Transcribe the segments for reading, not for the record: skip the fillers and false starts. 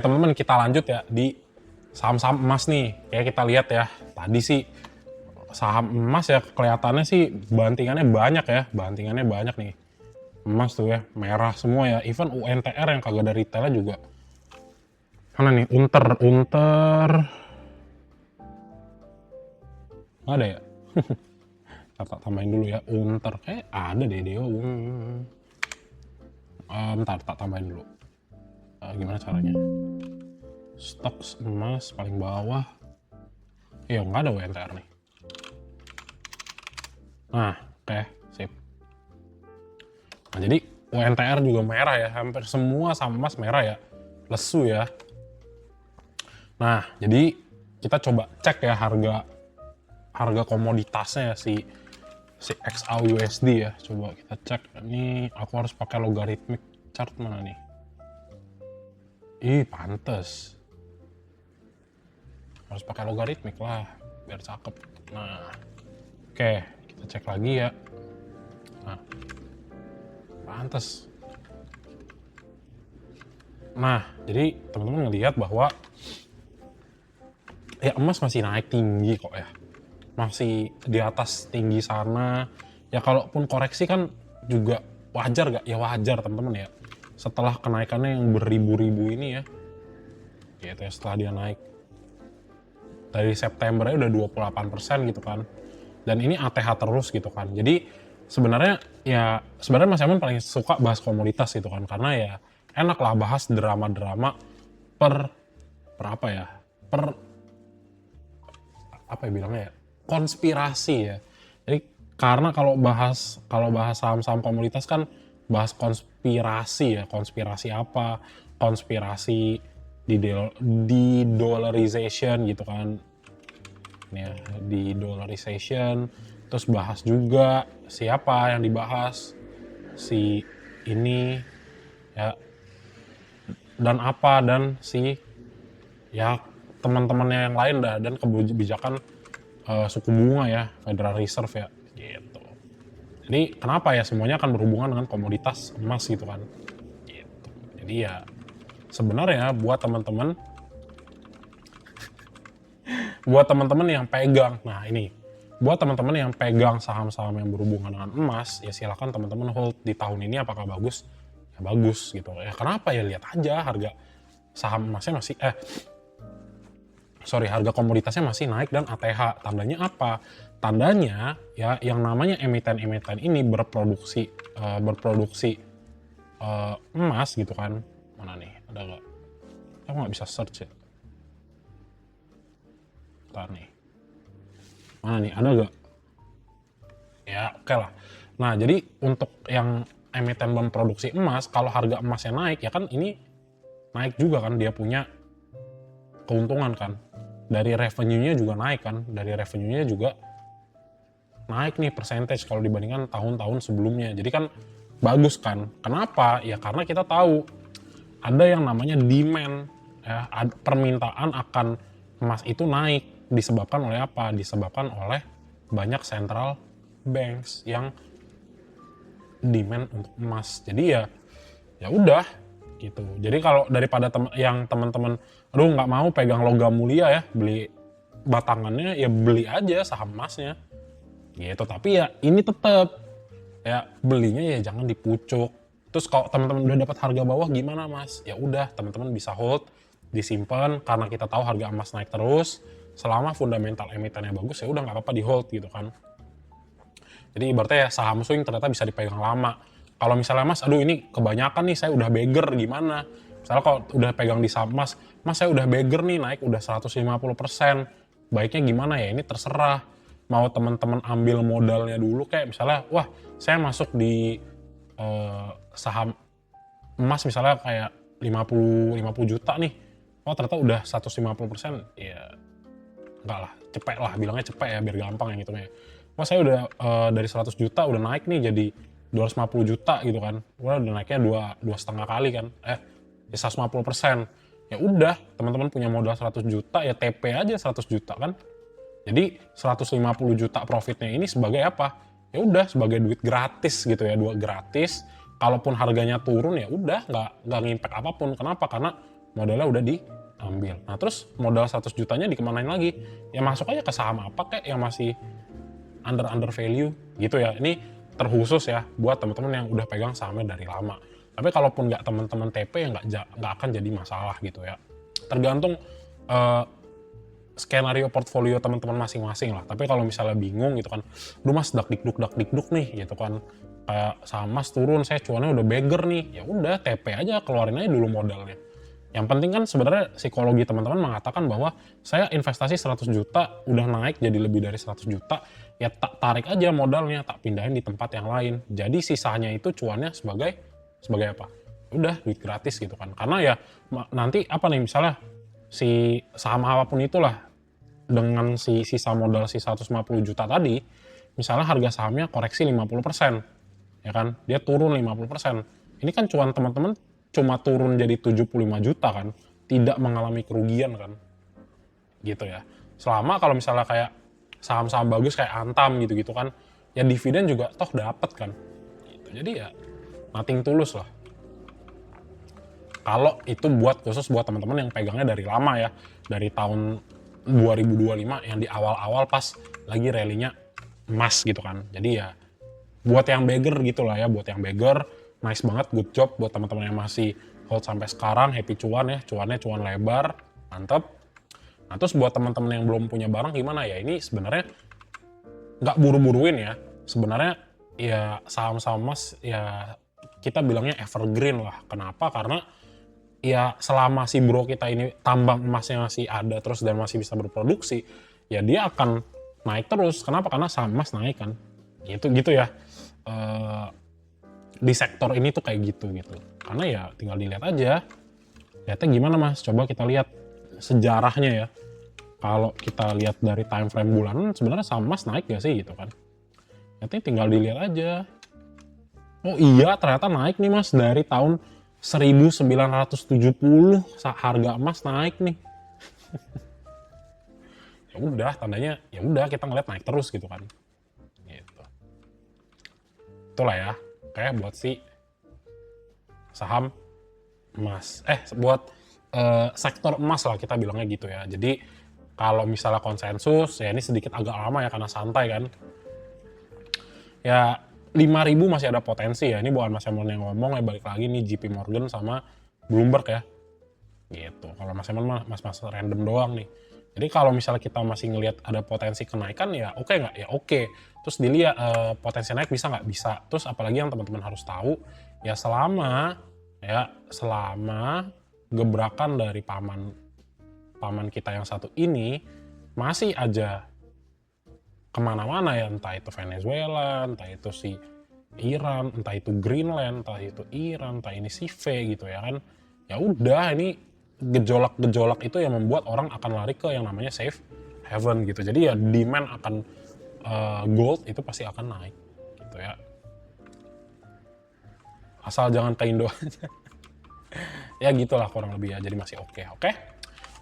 Teman-teman, kita lanjut ya di saham-saham emas nih. Kayak kita lihat ya, tadi sih saham emas ya kelihatannya sih bantingannya banyak nih. Emas tuh ya, merah semua ya. Even UNTR yang kagak ada retailnya juga. Mana nih, Unter. Nggak ada ya? Kita tambahin dulu ya, Unter. Ada deh, Deo. Bentar, tak tambahin dulu. Gimana caranya? Stok emas paling bawah. Ya nggak ada UNTR nih. Nah, oke, sip. Nah, jadi UNTR juga merah ya, hampir semua saham emas merah ya, lesu ya. Nah, jadi kita coba cek ya harga komoditasnya ya, si XAUUSD ya. Coba kita cek. Ini aku harus pakai logarithmic chart mana nih? Ih, pantes. Harus pakai logaritmik lah biar cakep. Nah, oke, kita cek lagi ya. Nah, pantes. Nah, jadi teman-teman ngelihat bahwa ya emas masih naik tinggi kok ya, masih di atas tinggi sana ya. Kalaupun koreksi kan juga wajar gak? Ya wajar teman-teman ya, setelah kenaikannya yang beribu-ribu ini ya, gitu ya, setelah dia naik dari September udah 28% gitu kan. Dan ini ATH terus gitu kan. Jadi sebenarnya Mas Yaman paling suka bahas komoditas gitu kan. Karena ya enak lah bahas drama-drama per apa ya? Apa ya bilangnya ya? Konspirasi ya. Jadi karena kalau bahas saham-saham komoditas kan bahas konspirasi ya. Konspirasi apa? Konspirasi di dollarization gitu kan ya, di dollarization. Terus bahas juga siapa yang dibahas, si ini ya, dan apa, dan si ya teman-temannya yang lain dah, dan kebijakan suku bunga ya, Federal Reserve ya gitu. Jadi kenapa ya semuanya akan berhubungan dengan komoditas emas gitu kan gitu. Jadi ya sebenarnya buat teman-teman yang pegang, nah ini buat teman-teman yang pegang saham-saham yang berhubungan dengan emas, ya silakan teman-teman hold di tahun ini. Apakah bagus? Ya bagus gitu ya. Kenapa ya, lihat aja harga saham emasnya masih harga komoditasnya masih naik dan ATH. Tandanya apa? Tandanya ya yang namanya emiten-emiten ini berproduksi emas gitu kan. Mana nih, ada nggak? Aku nggak bisa search ya. Bentar nih. Mana nih, ada nggak? Ya oke lah. Nah, jadi untuk yang emiten memproduksi emas, kalau harga emasnya naik ya kan ini naik juga kan, dia punya keuntungan kan. Dari revenue-nya juga naik kan. Dari revenue-nya juga naik nih percentage kalau dibandingkan tahun-tahun sebelumnya. Jadi kan bagus kan. Kenapa? Ya karena kita tahu ada yang namanya demand ya, permintaan akan emas itu naik. Disebabkan oleh apa? Disebabkan oleh banyak central banks yang demand untuk emas. Jadi ya udah gitu. Jadi kalau daripada yang teman-teman nggak mau pegang logam mulia ya, beli batangannya, ya beli aja saham emasnya gitu. Tapi ya ini tetap ya belinya ya jangan dipucuk. Terus kalau teman-teman udah dapat harga bawah gimana Mas? Ya udah, teman-teman bisa hold, disimpan, karena kita tahu harga emas naik terus. Selama fundamental emitennya bagus ya udah nggak apa-apa di hold gitu kan. Jadi ibaratnya ya saham swing ternyata bisa dipegang lama. Kalau misalnya Mas, aduh ini kebanyakan nih, saya udah beger gimana? Misalnya kalau udah pegang di saham Mas saya udah beger nih, naik udah 150%. Baiknya gimana ya? Ini terserah. Mau teman-teman ambil modalnya dulu, kayak misalnya, wah saya masuk di saham emas misalnya kayak 50 juta nih. Oh ternyata udah 150%, ya enggak lah, cepet lah, bilangnya cepet ya biar gampang yang hitungnya. Wah saya udah dari 100 juta udah naik nih jadi 250 juta gitu kan. Udah naiknya dua setengah kali kan. 150%. Ya udah, teman-teman punya modal 100 juta ya TP aja 100 juta kan. Jadi 150 juta profitnya ini sebagai apa? Ya udah sebagai duit gratis gitu ya, duit gratis. Kalaupun harganya turun ya udah nggak ngimpact apapun. Kenapa? Karena modalnya udah diambil. Nah terus modal 100 jutanya dikemanain lagi? Ya masuk aja ke saham apa kayak yang masih under value gitu ya. Ini terkhusus ya buat teman-teman yang udah pegang sahamnya dari lama. Tapi kalaupun nggak teman-teman TP ya nggak akan jadi masalah gitu ya. Tergantung skenario portfolio teman-teman masing-masing lah. Tapi kalau misalnya bingung gitu kan, duh mas dak dikduk nih gitu kan, kayak saham mas turun, saya cuannya udah beggar nih, ya udah TP aja, keluarin aja dulu modalnya. Yang penting kan sebenarnya psikologi teman-teman mengatakan bahwa saya investasi 100 juta udah naik jadi lebih dari 100 juta, ya tak tarik aja modalnya, tak pindahin di tempat yang lain. Jadi sisanya itu cuannya sebagai apa? Udah duit gratis gitu kan. Karena ya nanti apa nih misalnya si saham apapun itulah dengan si sisa modal si 150 juta tadi, misalnya harga sahamnya koreksi 50%, ya kan? Dia turun 50%. Ini kan cuan teman-teman cuma turun jadi 75 juta kan, tidak mengalami kerugian kan. Gitu ya. Selama kalau misalnya kayak saham-saham bagus kayak Antam gitu-gitu kan, ya dividen juga toh dapat kan. Gitu. Jadi ya nothing tulus lah. Kalau itu khusus buat teman-teman yang pegangnya dari lama ya, dari tahun 2025 yang di awal-awal pas lagi rally-nya emas gitu kan. Jadi ya buat yang beggar gitu lah ya, buat yang beggar nice banget, good job buat teman-teman yang masih hold sampai sekarang, happy cuan ya, cuannya cuan lebar, mantep. Nah terus buat teman-teman yang belum punya barang gimana ya, ini sebenarnya nggak buru-buruin ya, sebenarnya ya saham-saham emas ya kita bilangnya evergreen lah. Kenapa? Karena ya selama si bro kita ini tambang emasnya masih ada terus dan masih bisa berproduksi, ya dia akan naik terus. Kenapa? Karena saham emas naik kan. Gitu ya. Di sektor ini tuh kayak gitu. Karena ya tinggal dilihat aja. Lihatnya gimana mas? Coba kita lihat sejarahnya ya. Kalau kita lihat dari time frame bulanan, sebenarnya saham emas naik gak sih gitu kan? Nanti tinggal dilihat aja. Oh iya ternyata naik nih mas dari tahun 1970 harga emas naik nih. Ya udah tandanya ya udah kita ngeliat naik terus gitu kan. Gitu. Itulah ya. Kayak buat si saham emas. Buat sektor emas lah kita bilangnya gitu ya. Jadi kalau misalnya konsensus ya ini sedikit agak lama ya karena santai kan. Ya 5.000 masih ada potensi ya. Ini bukan Mas Emon yang ngomong ya, balik lagi nih JP Morgan sama Bloomberg ya. Gitu. Kalau Mas Emon mah mas random doang nih. Jadi kalau misalnya kita masih ngelihat ada potensi kenaikan ya oke nggak? Ya oke. Terus dilihat potensi naik bisa nggak? Bisa. Terus apalagi yang teman-teman harus tahu ya selama gebrakan dari paman kita yang satu ini masih aja kemana-mana ya, entah itu Venezuela, entah itu si Iran, entah itu Greenland, entah itu Iran, entah ini si V gitu ya kan. Ya udah ini gejolak-gejolak itu yang membuat orang akan lari ke yang namanya safe haven gitu. Jadi ya demand akan gold itu pasti akan naik gitu ya. Asal jangan ke Indo aja. Ya gitulah kurang lebih ya, jadi masih oke.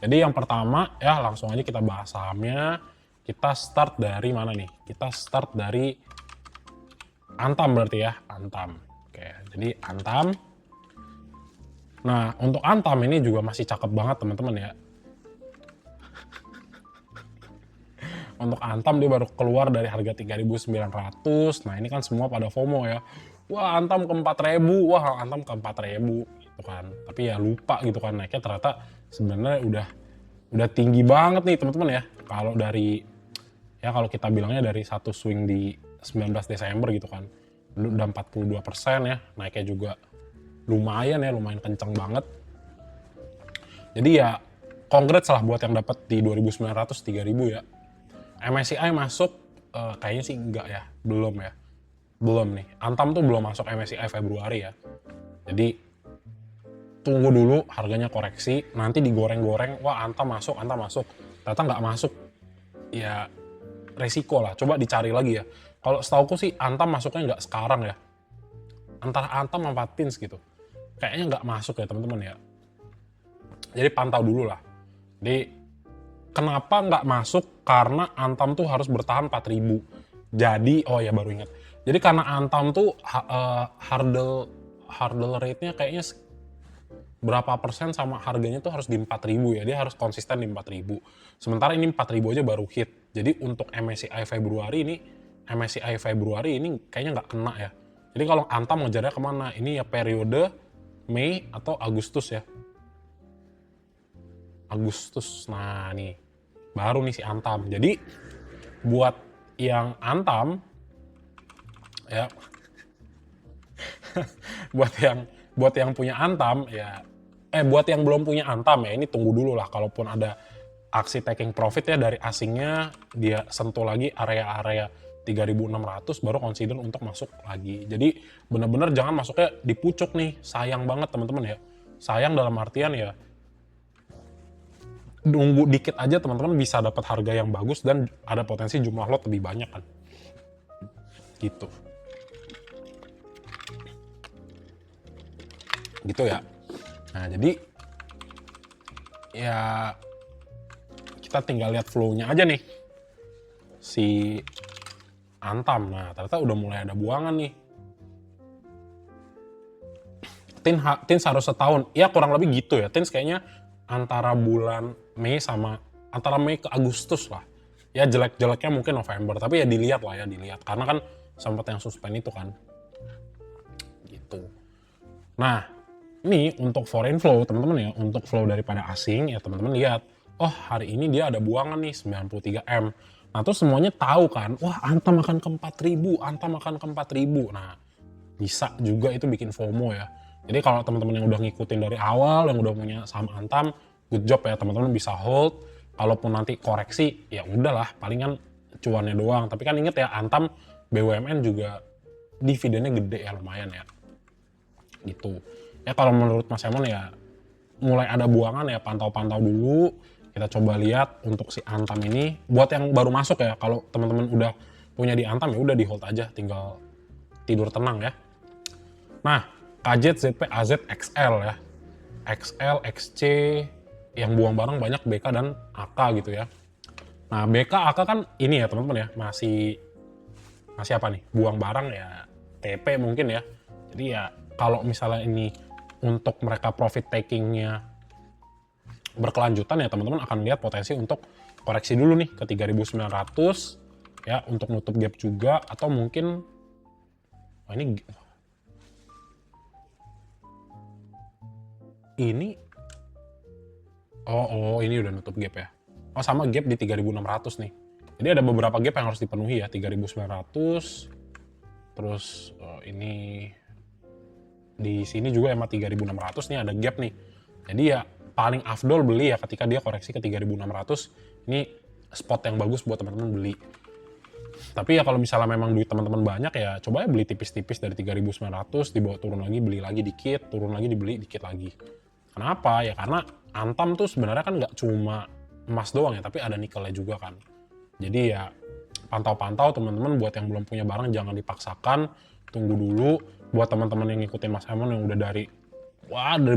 Jadi yang pertama ya langsung aja kita bahas sahamnya. Kita start dari mana nih? Kita start dari Antam berarti ya, Antam. Oke, jadi Antam. Nah, untuk Antam ini juga masih cakep banget teman-teman ya. Untuk Antam dia baru keluar dari harga 3.900. Nah, ini kan semua pada FOMO ya. Wah, Antam ke 4.000. Wah, Antam ke 4.000 gitu kan. Tapi ya lupa gitu kan naiknya ternyata sebenarnya udah tinggi banget nih teman-teman ya. Kalau kita bilangnya dari satu swing di 19 Desember gitu kan, udah 42% ya, naiknya juga lumayan kenceng banget. Jadi ya congrats lah buat yang dapat di 2.900 3.000 ya. MSCI masuk kayaknya sih enggak ya, belum nih. Antam tuh belum masuk MSCI Februari ya. Jadi tunggu dulu harganya koreksi, nanti digoreng-goreng, wah Antam masuk, ternyata nggak masuk, ya resiko lah, coba dicari lagi ya. Kalau setauku sih Antam masuknya nggak sekarang ya, antara Antam sama Patins gitu, kayaknya nggak masuk ya teman-teman ya. Jadi pantau dulu lah. Jadi kenapa nggak masuk? Karena Antam tuh harus bertahan 4.000. Jadi baru ingat. Jadi karena Antam tuh hurdle rate-nya kayaknya berapa persen sama harganya tuh harus di 4.000 ya. Dia harus konsisten di 4.000. Sementara ini 4.000 aja baru hit. Jadi untuk MSCI Februari ini kayaknya nggak kena ya. Jadi kalau Antam ngejarnya kemana? Ini ya periode Mei atau Agustus ya. Agustus. Nah nih, baru nih si Antam. Jadi buat yang Antam ya, buat yang punya Antam ya, buat yang belum punya Antam ya, ini tunggu dulu lah. Kalaupun ada aksi taking profit ya dari asingnya, dia sentuh lagi area-area 3.600 baru consider untuk masuk lagi. Jadi bener-bener jangan masuknya di pucuk nih, sayang banget teman-teman ya. Sayang dalam artian ya, nunggu dikit aja teman-teman bisa dapat harga yang bagus dan ada potensi jumlah lot lebih banyak kan. Gitu. Gitu ya. Nah, jadi ya kita tinggal lihat flow-nya aja nih. Si Antam. Nah, ternyata udah mulai ada buangan nih. Tins harus setahun. Ya kurang lebih gitu ya. Tins kayaknya antara bulan Mei ke Agustus lah. Ya jelek-jeleknya mungkin November, tapi ya dilihat lah ya, dilihat. Karena kan sempat yang suspend itu kan. Gitu. Nah, ini untuk foreign flow teman-teman ya, untuk flow daripada asing ya teman-teman lihat. Oh, hari ini dia ada buangan nih 93M. Nah, terus semuanya tahu kan, wah Antam akan ke 4.000, Antam akan ke 4.000. Nah, bisa juga itu bikin FOMO ya. Jadi kalau teman-teman yang udah ngikutin dari awal, yang udah punya saham Antam, good job ya teman-teman bisa hold. Kalaupun nanti koreksi, ya udahlah, palingan cuannya doang. Tapi kan inget ya, Antam BUMN juga dividennya gede ya, lumayan ya. Gitu. Ya kalau menurut Mas Emon ya, mulai ada buangan ya, pantau-pantau dulu. Kita coba lihat untuk si Antam ini. Buat yang baru masuk ya, kalau teman-teman udah punya di Antam ya udah di hold aja, tinggal tidur tenang ya. Nah, KZ, ZP, AZ, XL ya. XL, XC, yang buang barang banyak BK dan AK gitu ya. Nah, BK, AK kan ini ya teman-teman ya, masih apa nih? Buang barang ya, TP mungkin ya. Jadi ya, kalau misalnya ini untuk mereka profit takingnya berkelanjutan ya teman-teman akan lihat potensi untuk koreksi dulu nih ke 3.900 ya, untuk nutup gap juga, atau mungkin ini ini udah nutup gap ya. Oh, sama gap di 3.600 nih. Jadi ada beberapa gap yang harus dipenuhi ya, 3.900. Terus ini di sini juga emang 3.600 nih ada gap nih. Jadi ya paling afdol beli ya ketika dia koreksi ke 3.600. Ini spot yang bagus buat teman-teman beli. Tapi ya kalau misalnya memang duit teman-teman banyak ya coba ya beli tipis-tipis dari 3.900, dibawa turun lagi, beli lagi dikit, turun lagi, dibeli dikit lagi. Kenapa? Ya karena Antam tuh sebenarnya kan nggak cuma emas doang ya, tapi ada nikelnya juga kan. Jadi ya pantau-pantau teman-teman, buat yang belum punya barang jangan dipaksakan, tunggu dulu. Buat teman-teman yang ngikutin Mas Emon yang udah dari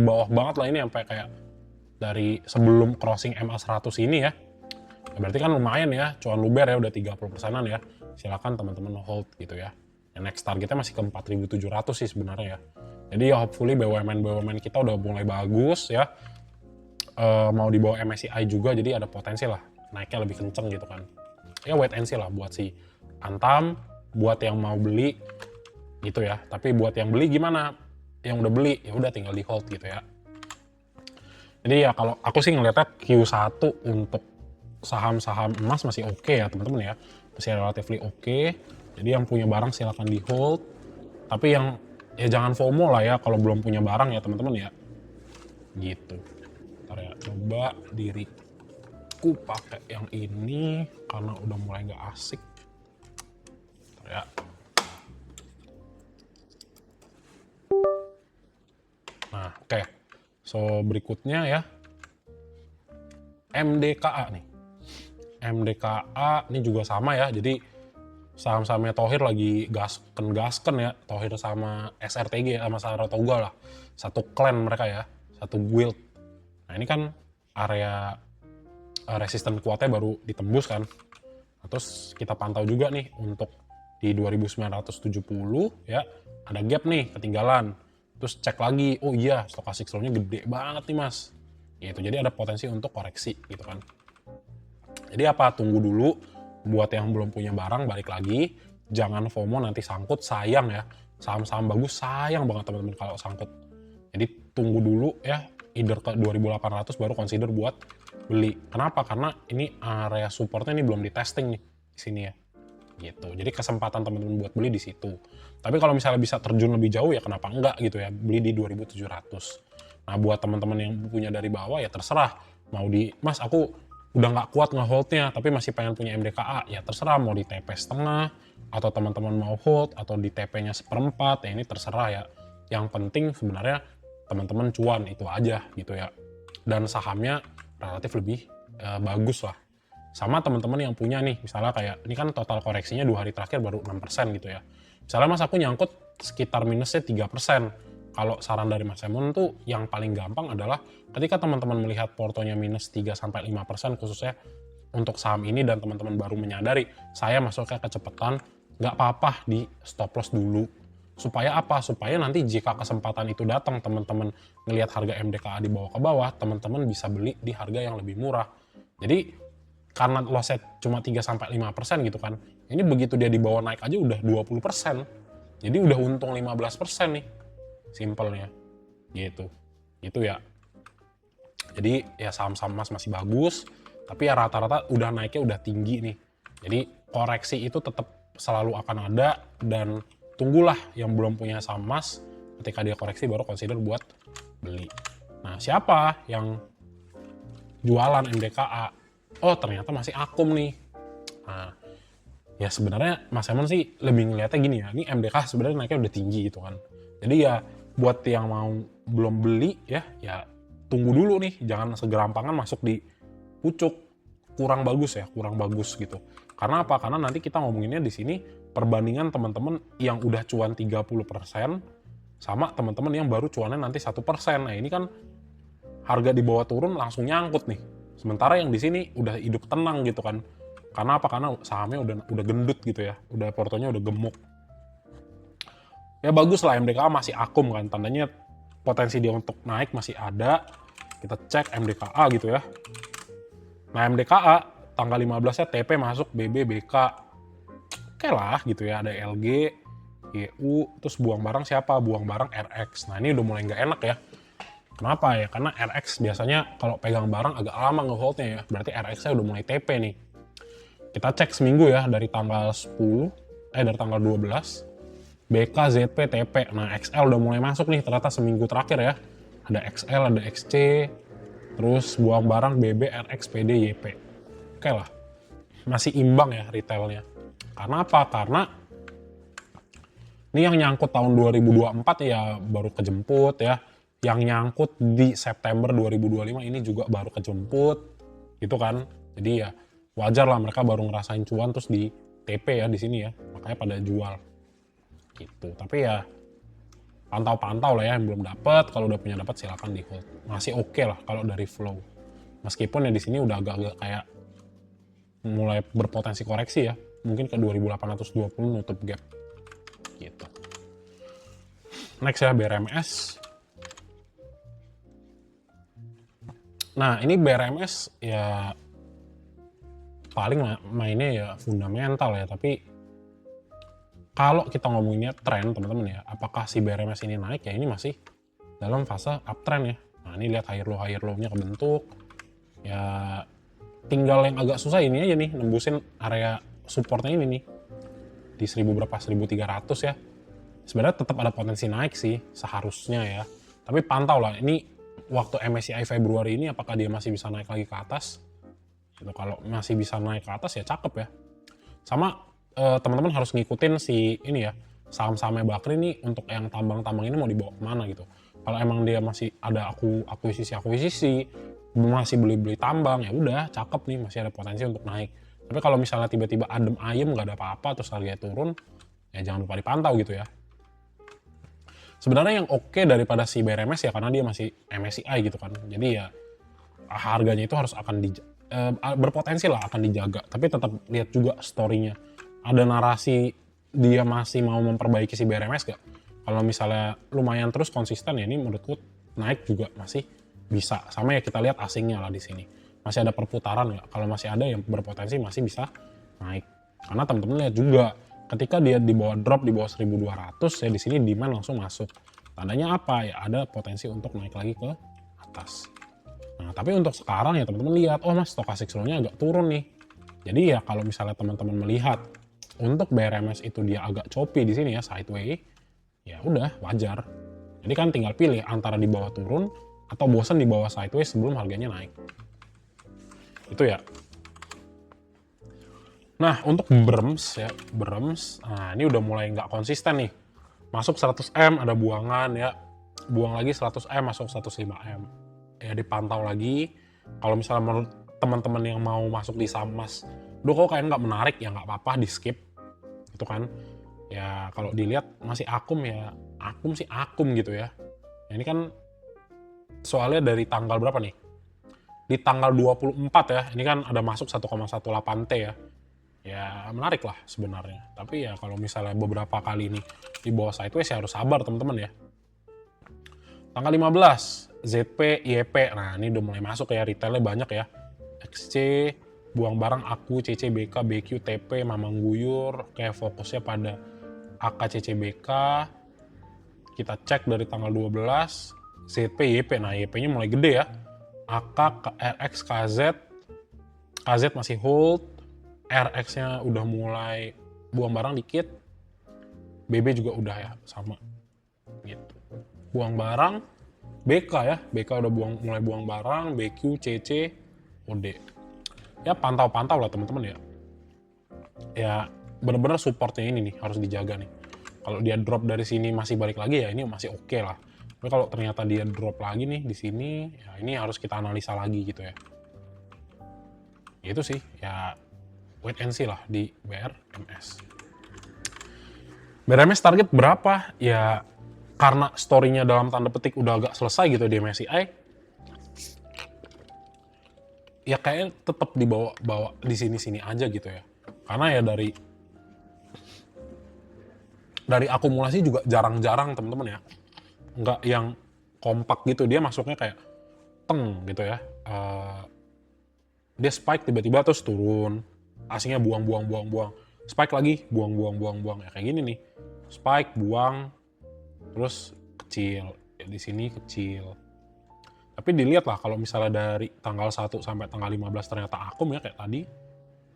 bawah banget lah ini, sampai kayak dari sebelum crossing MA100 ini ya. Berarti kan lumayan ya, cuan luber ya udah 30%-an ya. Silakan teman-teman hold gitu ya. Yang next targetnya masih ke 4.700 sih sebenarnya ya. Jadi ya hopefully BUMN kita udah mulai bagus ya. Mau dibawa MSCI juga, jadi ada potensi lah naiknya lebih kenceng gitu kan. Ya wait and see lah buat si Antam, buat yang mau beli gitu ya. Tapi buat yang beli gimana? Yang udah beli ya udah tinggal di hold gitu ya. Jadi ya kalau aku sih ngeliatnya Q1 untuk saham-saham emas masih oke ya teman-teman ya. Masih relatively oke. Jadi yang punya barang silakan di hold. Tapi yang ya jangan FOMO lah ya kalau belum punya barang ya teman-teman ya. Gitu. Ntar ya coba diriku pakai yang ini karena udah mulai nggak asik. Ntar ya. Nah oke. So berikutnya ya. MDKA nih. MDKA ini juga sama ya. Jadi saham-sahamnya Thohir lagi gasken ya. Thohir sama SRTG sama Saratoga lah. Satu clan mereka ya. Satu guild. Nah ini kan area resisten kuatnya baru ditembus kan. Nah, terus kita pantau juga nih untuk di 2970 ya. Ada gap nih ketinggalan. terus cek lagi, oh iya stochastic slope-nya gede banget nih mas, gitu. Jadi ada potensi untuk koreksi gitu kan. Jadi apa, tunggu dulu. Buat yang belum punya barang, balik lagi, jangan FOMO nanti sangkut, sayang ya. Saham-saham bagus sayang banget teman-teman kalau sangkut. Jadi tunggu dulu ya, either ke 2800 baru consider buat beli. Kenapa? Karena ini area supportnya ini belum di testing nih di sini ya. Gitu. Jadi kesempatan teman-teman buat beli di situ. Tapi kalau misalnya bisa terjun lebih jauh ya kenapa enggak gitu ya, beli di 2700. Nah, buat teman-teman yang punya dari bawah ya terserah. Mau di, Mas aku udah nggak kuat nge-hold-nya tapi masih pengen punya MDKA, ya terserah mau di TP setengah atau teman-teman mau hold atau di TP-nya seperempat, ya ini terserah ya. Yang penting sebenarnya teman-teman cuan itu aja gitu ya. Dan sahamnya relatif lebih bagus lah. Sama teman-teman yang punya nih, misalnya kayak ini kan total koreksinya 2 hari terakhir baru 6% gitu ya. Misalnya mas aku nyangkut sekitar minusnya 3%. Kalau saran dari Mas Emon tuh yang paling gampang adalah ketika teman-teman melihat portonya minus 3-5% khususnya untuk saham ini dan teman-teman baru menyadari saya masuknya kecepatan, nggak apa-apa di stop loss dulu. Supaya apa? Supaya nanti jika kesempatan itu datang teman-teman ngelihat harga MDKA di bawah ke bawah, teman-teman bisa beli di harga yang lebih murah. Jadi karena lossnya cuma 3-5% gitu kan, ini begitu dia di bawah naik aja udah 20%. Jadi udah untung 15% nih. Simpelnya gitu ya. Jadi ya saham-saham emas masih bagus, tapi ya rata-rata udah naiknya udah tinggi nih. Jadi koreksi itu tetap selalu akan ada, dan tunggulah yang belum punya saham emas, ketika dia koreksi baru consider buat beli. Nah, siapa yang jualan MDKA? Oh, ternyata masih akum nih. Nah, ya sebenarnya Mas Emon sih lebih ngeliatnya gini ya, ini MDKA sebenarnya naiknya udah tinggi gitu kan. Jadi ya buat yang mau belum beli ya tunggu dulu nih, jangan segerampangan masuk di pucuk, kurang bagus gitu. Karena apa? Karena nanti kita ngomonginnya di sini perbandingan teman-teman yang udah cuan 30% sama teman-teman yang baru cuannya nanti 1%. Nah, ini kan harga di bawah turun langsung nyangkut nih. Sementara yang di sini udah hidup tenang gitu kan. Karena apa? Karena sahamnya udah gendut gitu ya. Udah portonya udah gemuk. Ya bagus lah, MDKA masih akum kan, tandanya potensi dia untuk naik masih ada. Kita cek MDKA gitu ya. Nah, MDKA tanggal 15-nya TP masuk BB, BK. Oke lah gitu ya, ada LG, GU, terus buang barang siapa? Buang barang RX. Nah, ini udah mulai nggak enak ya. Kenapa ya? Karena RX biasanya kalau pegang barang agak lama nge-holdnya ya. Berarti RX-nya udah mulai TP nih. Kita cek seminggu ya, dari tanggal 12. BK, ZP, TP. Nah, XL udah mulai masuk nih ternyata seminggu terakhir ya. Ada XL, ada XC, terus buang barang BB, RX, PD, YP. Oke lah. Masih imbang ya retailnya. Karena apa? Karena ini yang nyangkut tahun 2024 ya baru kejemput ya. Yang nyangkut di September 2025 ini juga baru kejemput. Gitu kan. Jadi ya wajar lah mereka baru ngerasain cuan terus di TP ya di sini ya. Makanya pada jual. Gitu. Tapi ya pantau-pantau lah ya, yang belum dapat. Kalau udah punya dapat silakan di hold. Masih oke lah kalau dari flow. Meskipun ya di sini udah agak-agak kayak mulai berpotensi koreksi ya. Mungkin ke 2820 nutup gap. Gitu. Next ya BRMS. Nah, ini BRMS ya paling mainnya ya fundamental ya, tapi kalau kita ngomonginnya tren teman-teman ya, apakah si BRMS ini naik ya, ini masih dalam fase uptrend ya. Nah, ini lihat higher low-nya kebentuk. Ya tinggal yang agak susah ini aja nih, nembusin area supportnya ini nih. Di 1300 ya. Sebenarnya tetap ada potensi naik sih seharusnya ya. Tapi pantau lah, ini waktu MSCI Februari ini apakah dia masih bisa naik lagi ke atas. Gitu. Kalau masih bisa naik ke atas ya cakep ya. Sama teman-teman harus ngikutin si ini ya, saham-sahamnya Bakri nih untuk yang tambang-tambang ini mau dibawa kemana gitu. Kalau emang dia masih ada akuisisi, masih beli-beli tambang, ya udah cakep nih, masih ada potensi untuk naik. Tapi kalau misalnya tiba-tiba adem ayem nggak ada apa-apa terus harganya turun, ya jangan lupa dipantau gitu ya. Sebenarnya yang oke daripada si BRMS ya karena dia masih MSCI gitu kan. Jadi ya harganya itu harus berpotensi lah akan dijaga. Tapi tetap lihat juga story-nya. Ada narasi dia masih mau memperbaiki si BRMS gak? Kalau misalnya lumayan terus konsisten ya ini menurutku naik juga masih bisa. Sama ya kita lihat asingnya lah di sini. Masih ada perputaran nggak? Kalau masih ada yang berpotensi masih bisa naik. Karena teman-teman lihat juga ketika dia di bawah drop di bawah 1.200 ya di sini demand langsung masuk. Tandanya apa? Ya ada potensi untuk naik lagi ke atas. Nah, tapi untuk sekarang ya teman-teman lihat, oh mas stochastic slow-nya agak turun nih. Jadi ya kalau misalnya teman-teman melihat untuk BRMS itu dia agak choppy di sini ya sideways, ya udah wajar. Jadi kan tinggal pilih antara di bawah turun atau bosen di bawah sideways sebelum harganya naik. Itu ya. Nah untuk BRMS ya, BRMS, nah ini udah mulai nggak konsisten nih. Masuk 100M ada buangan ya, buang lagi 100M masuk 105M. Ya dipantau lagi. Kalau misalnya menurut teman-teman yang mau masuk di saham emas, duh kok kayak nggak menarik ya nggak apa-apa di skip. Itu kan ya kalau dilihat masih akum ya akum sih akum gitu ya. Ini kan soalnya dari tanggal berapa nih? Di tanggal 24 ya, ini kan ada masuk 1,18T ya. Ya menarik lah sebenarnya. Tapi ya kalau misalnya beberapa kali ini di bawah sideways ya harus sabar teman-teman ya. Tanggal 15, ZP, YP. Nah ini udah mulai masuk ya, retailnya banyak ya. XC, buang barang aku, CCBK, BQ, TP, Mamang Guyur. Kayak fokusnya pada AK, CCBK. Kita cek dari tanggal 12, ZP, YP. Nah YP-nya mulai gede ya. AK, RX, KZ. KZ masih hold. RX-nya udah mulai buang barang dikit. BB juga udah ya, sama. Gitu. Buang barang, BK ya, BK udah mulai buang barang, BQ, CC, OD. Ya pantau-pantau lah teman-teman ya. Ya bener-bener supportnya ini nih harus dijaga nih. Kalau dia drop dari sini masih balik lagi ya ini masih oke lah. Tapi kalau ternyata dia drop lagi nih di sini, ya ini harus kita analisa lagi gitu ya. Itu sih ya wait and see lah di BRMS. BRMS target berapa? Ya karena story-nya dalam tanda petik udah agak selesai gitu di MSCI, ya kayaknya tetap dibawa di sini-sini aja gitu ya. Karena ya dari akumulasi juga jarang-jarang teman-teman ya. Nggak yang kompak gitu, dia masuknya kayak teng gitu ya. Dia spike tiba-tiba terus turun, asingnya buang, spike lagi, buang, ya kayak gini nih. Spike, buang, terus kecil, ya di sini kecil. Tapi dilihat lah kalau misalnya dari tanggal 1 sampai tanggal 15 ternyata akum ya kayak tadi,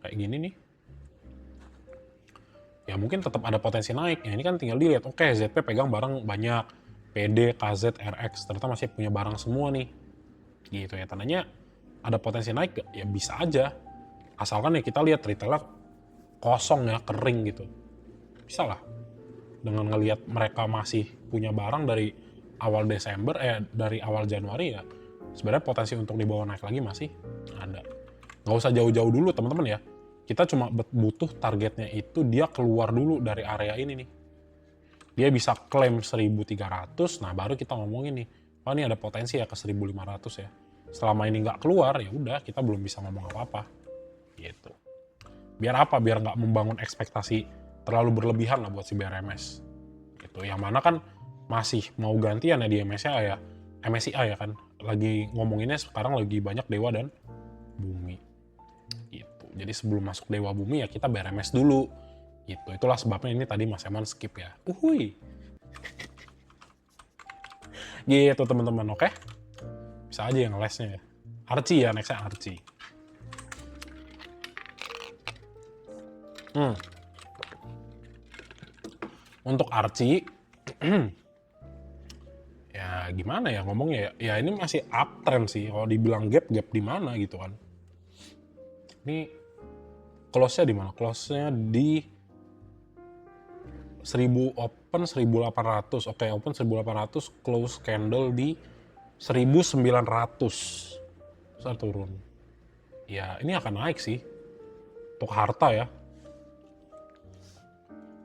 kayak gini nih. Ya mungkin tetap ada potensi naik. Ya ini kan tinggal dilihat, oke ZP pegang barang banyak, PD, KZ, RX, ternyata masih punya barang semua nih. Gitu ya, tandanya ada potensi naik gak? Ya bisa aja. Asalkan ya kita lihat retailnya kosong ya, kering gitu. Bisa lah. Dengan ngelihat mereka masih punya barang dari awal Desember, dari awal Januari ya, sebenarnya potensi untuk dibawa naik lagi masih ada. Nggak usah jauh-jauh dulu teman-teman ya. Kita cuma butuh targetnya itu dia keluar dulu dari area ini nih. Dia bisa klaim 1.300, nah baru kita ngomongin nih, oh ini ada potensi ya ke 1.500 ya. Selama ini nggak keluar, ya udah kita belum bisa ngomong apa-apa. Gitu. Biar apa? Biar nggak membangun ekspektasi terlalu berlebihan lah buat si BRMS. Gitu. Yang mana kan masih mau gantian ya di MSCI ya. MSCI ya kan. Lagi ngomonginnya sekarang lagi banyak Dewa dan Bumi. Gitu. Jadi sebelum masuk Dewa Bumi ya kita BRMS dulu. Gitu. Itulah sebabnya ini tadi Mas Eman skip ya. Uhuy. Gitu teman-teman, oke? Bisa aja yang lesnya ya. Archie ya, nextnya Archie. Untuk Archie, ya gimana ya ngomongnya ya? Ya ini masih uptrend sih. Kalau dibilang gap di mana gitu kan? Ini close-nya di mana? Close-nya di 1000 open 1800. Oke, open 1800, close candle di 1900. Saya turun. Ya, ini akan naik sih. Untuk harta ya.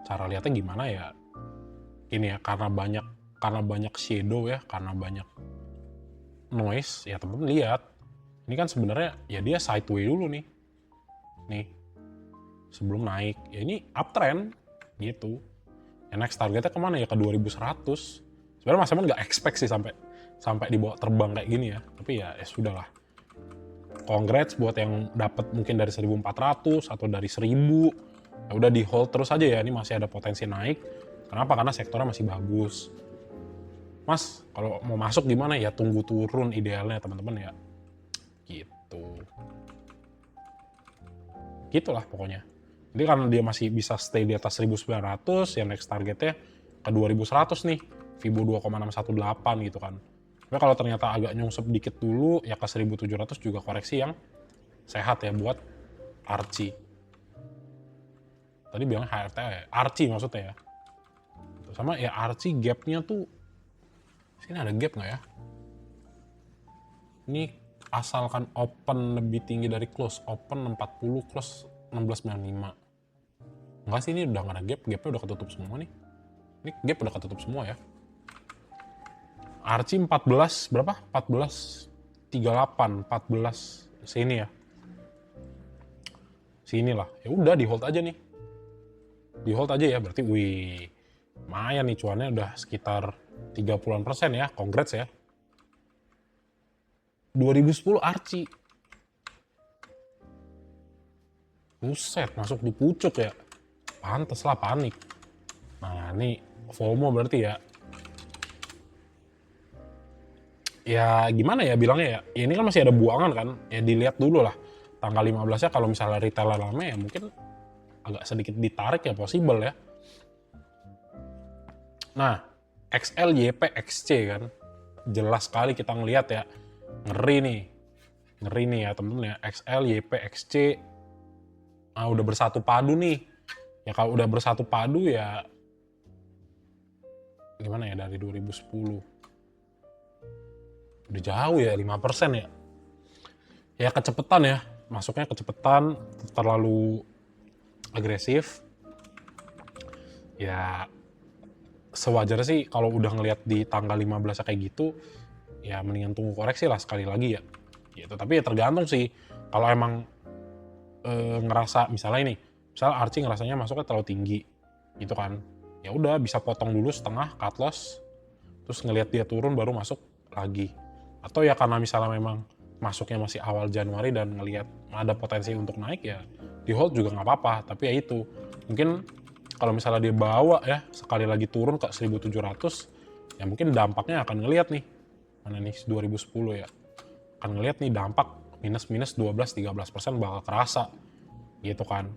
Cara lihatnya gimana ya? Ini ya karena banyak shadow ya, karena banyak noise, ya teman-teman lihat. Ini kan sebenarnya ya dia sideways dulu nih. Nih. Sebelum naik. Ya ini uptrend gitu. Ya next targetnya kemana ya, ke 2100. Sebenarnya Mas Eman nggak expect sih sampai dibawa terbang kayak gini ya, tapi ya sudahlah. Congrats buat yang dapat mungkin dari 1400 atau dari 1000. Ya udah di hold terus aja ya, ini masih ada potensi naik. Kenapa? Karena sektornya masih bagus. Mas, kalau mau masuk gimana ya, tunggu turun idealnya teman-teman ya. Gitu. Gitulah pokoknya. Jadi karena dia masih bisa stay di atas 1900, ya next targetnya ke 2100 nih. Fibo 2,618 gitu kan. Tapi kalau ternyata agak nyungsep dikit dulu, ya ke 1700 juga koreksi yang sehat ya buat Archie. Tadi bilang HRTA ya, Archie maksudnya ya. Sama ya Archie gapnya tuh, sini ada gap nggak ya? Ini asalkan open lebih tinggi dari close, open 40, close 1695. Enggak sih, ini udah nggak ada gap, gapnya udah ketutup semua nih. Ini gap udah ketutup semua ya. Archie 14 berapa? 14 38, 14 sini ya. Sini lah. Ya udah di hold aja nih. Di hold aja ya, berarti wih. Lumayan nih cuannya udah sekitar 30% ya. Congrats ya. 2010 Archie. Buset, masuk di pucuk ya. Pantes lah panik. Nah, ini FOMO berarti ya. Ya gimana ya bilangnya ya, ini kan masih ada buangan kan, ya dilihat dulu lah tanggal 15-nya kalau misalnya retailer lama ya mungkin agak sedikit ditarik ya, possible ya. Nah, XL, YP, XC kan, jelas sekali kita ngelihat ya, ngeri nih ya temen-temen ya, XL, YP, XC, nah udah bersatu padu nih, ya kalau udah bersatu padu ya, gimana ya dari 2010, udah jauh ya 5% ya. Ya kecepatan ya, masuknya kecepatan, terlalu agresif. Ya sewajarnya sih kalau udah ngelihat di tanggal 15 kayak gitu, ya mendingan tunggu koreksi lah sekali lagi ya. Gitu. Tapi ya tergantung sih, kalau emang ngerasa misalnya Archie ngerasanya masuknya terlalu tinggi, gitu kan. Ya udah bisa potong dulu setengah, cut loss, terus ngelihat dia turun baru masuk lagi. Atau ya karena misalnya memang masuknya masih awal Januari dan ngelihat ada potensi untuk naik ya di hold juga nggak apa-apa. Tapi ya itu mungkin kalau misalnya dia bawa ya sekali lagi turun ke 1700 ya mungkin dampaknya akan ngelihat nih mana nih 2010 ya, akan ngelihat nih dampak minus 12-13% bakal kerasa gitu kan.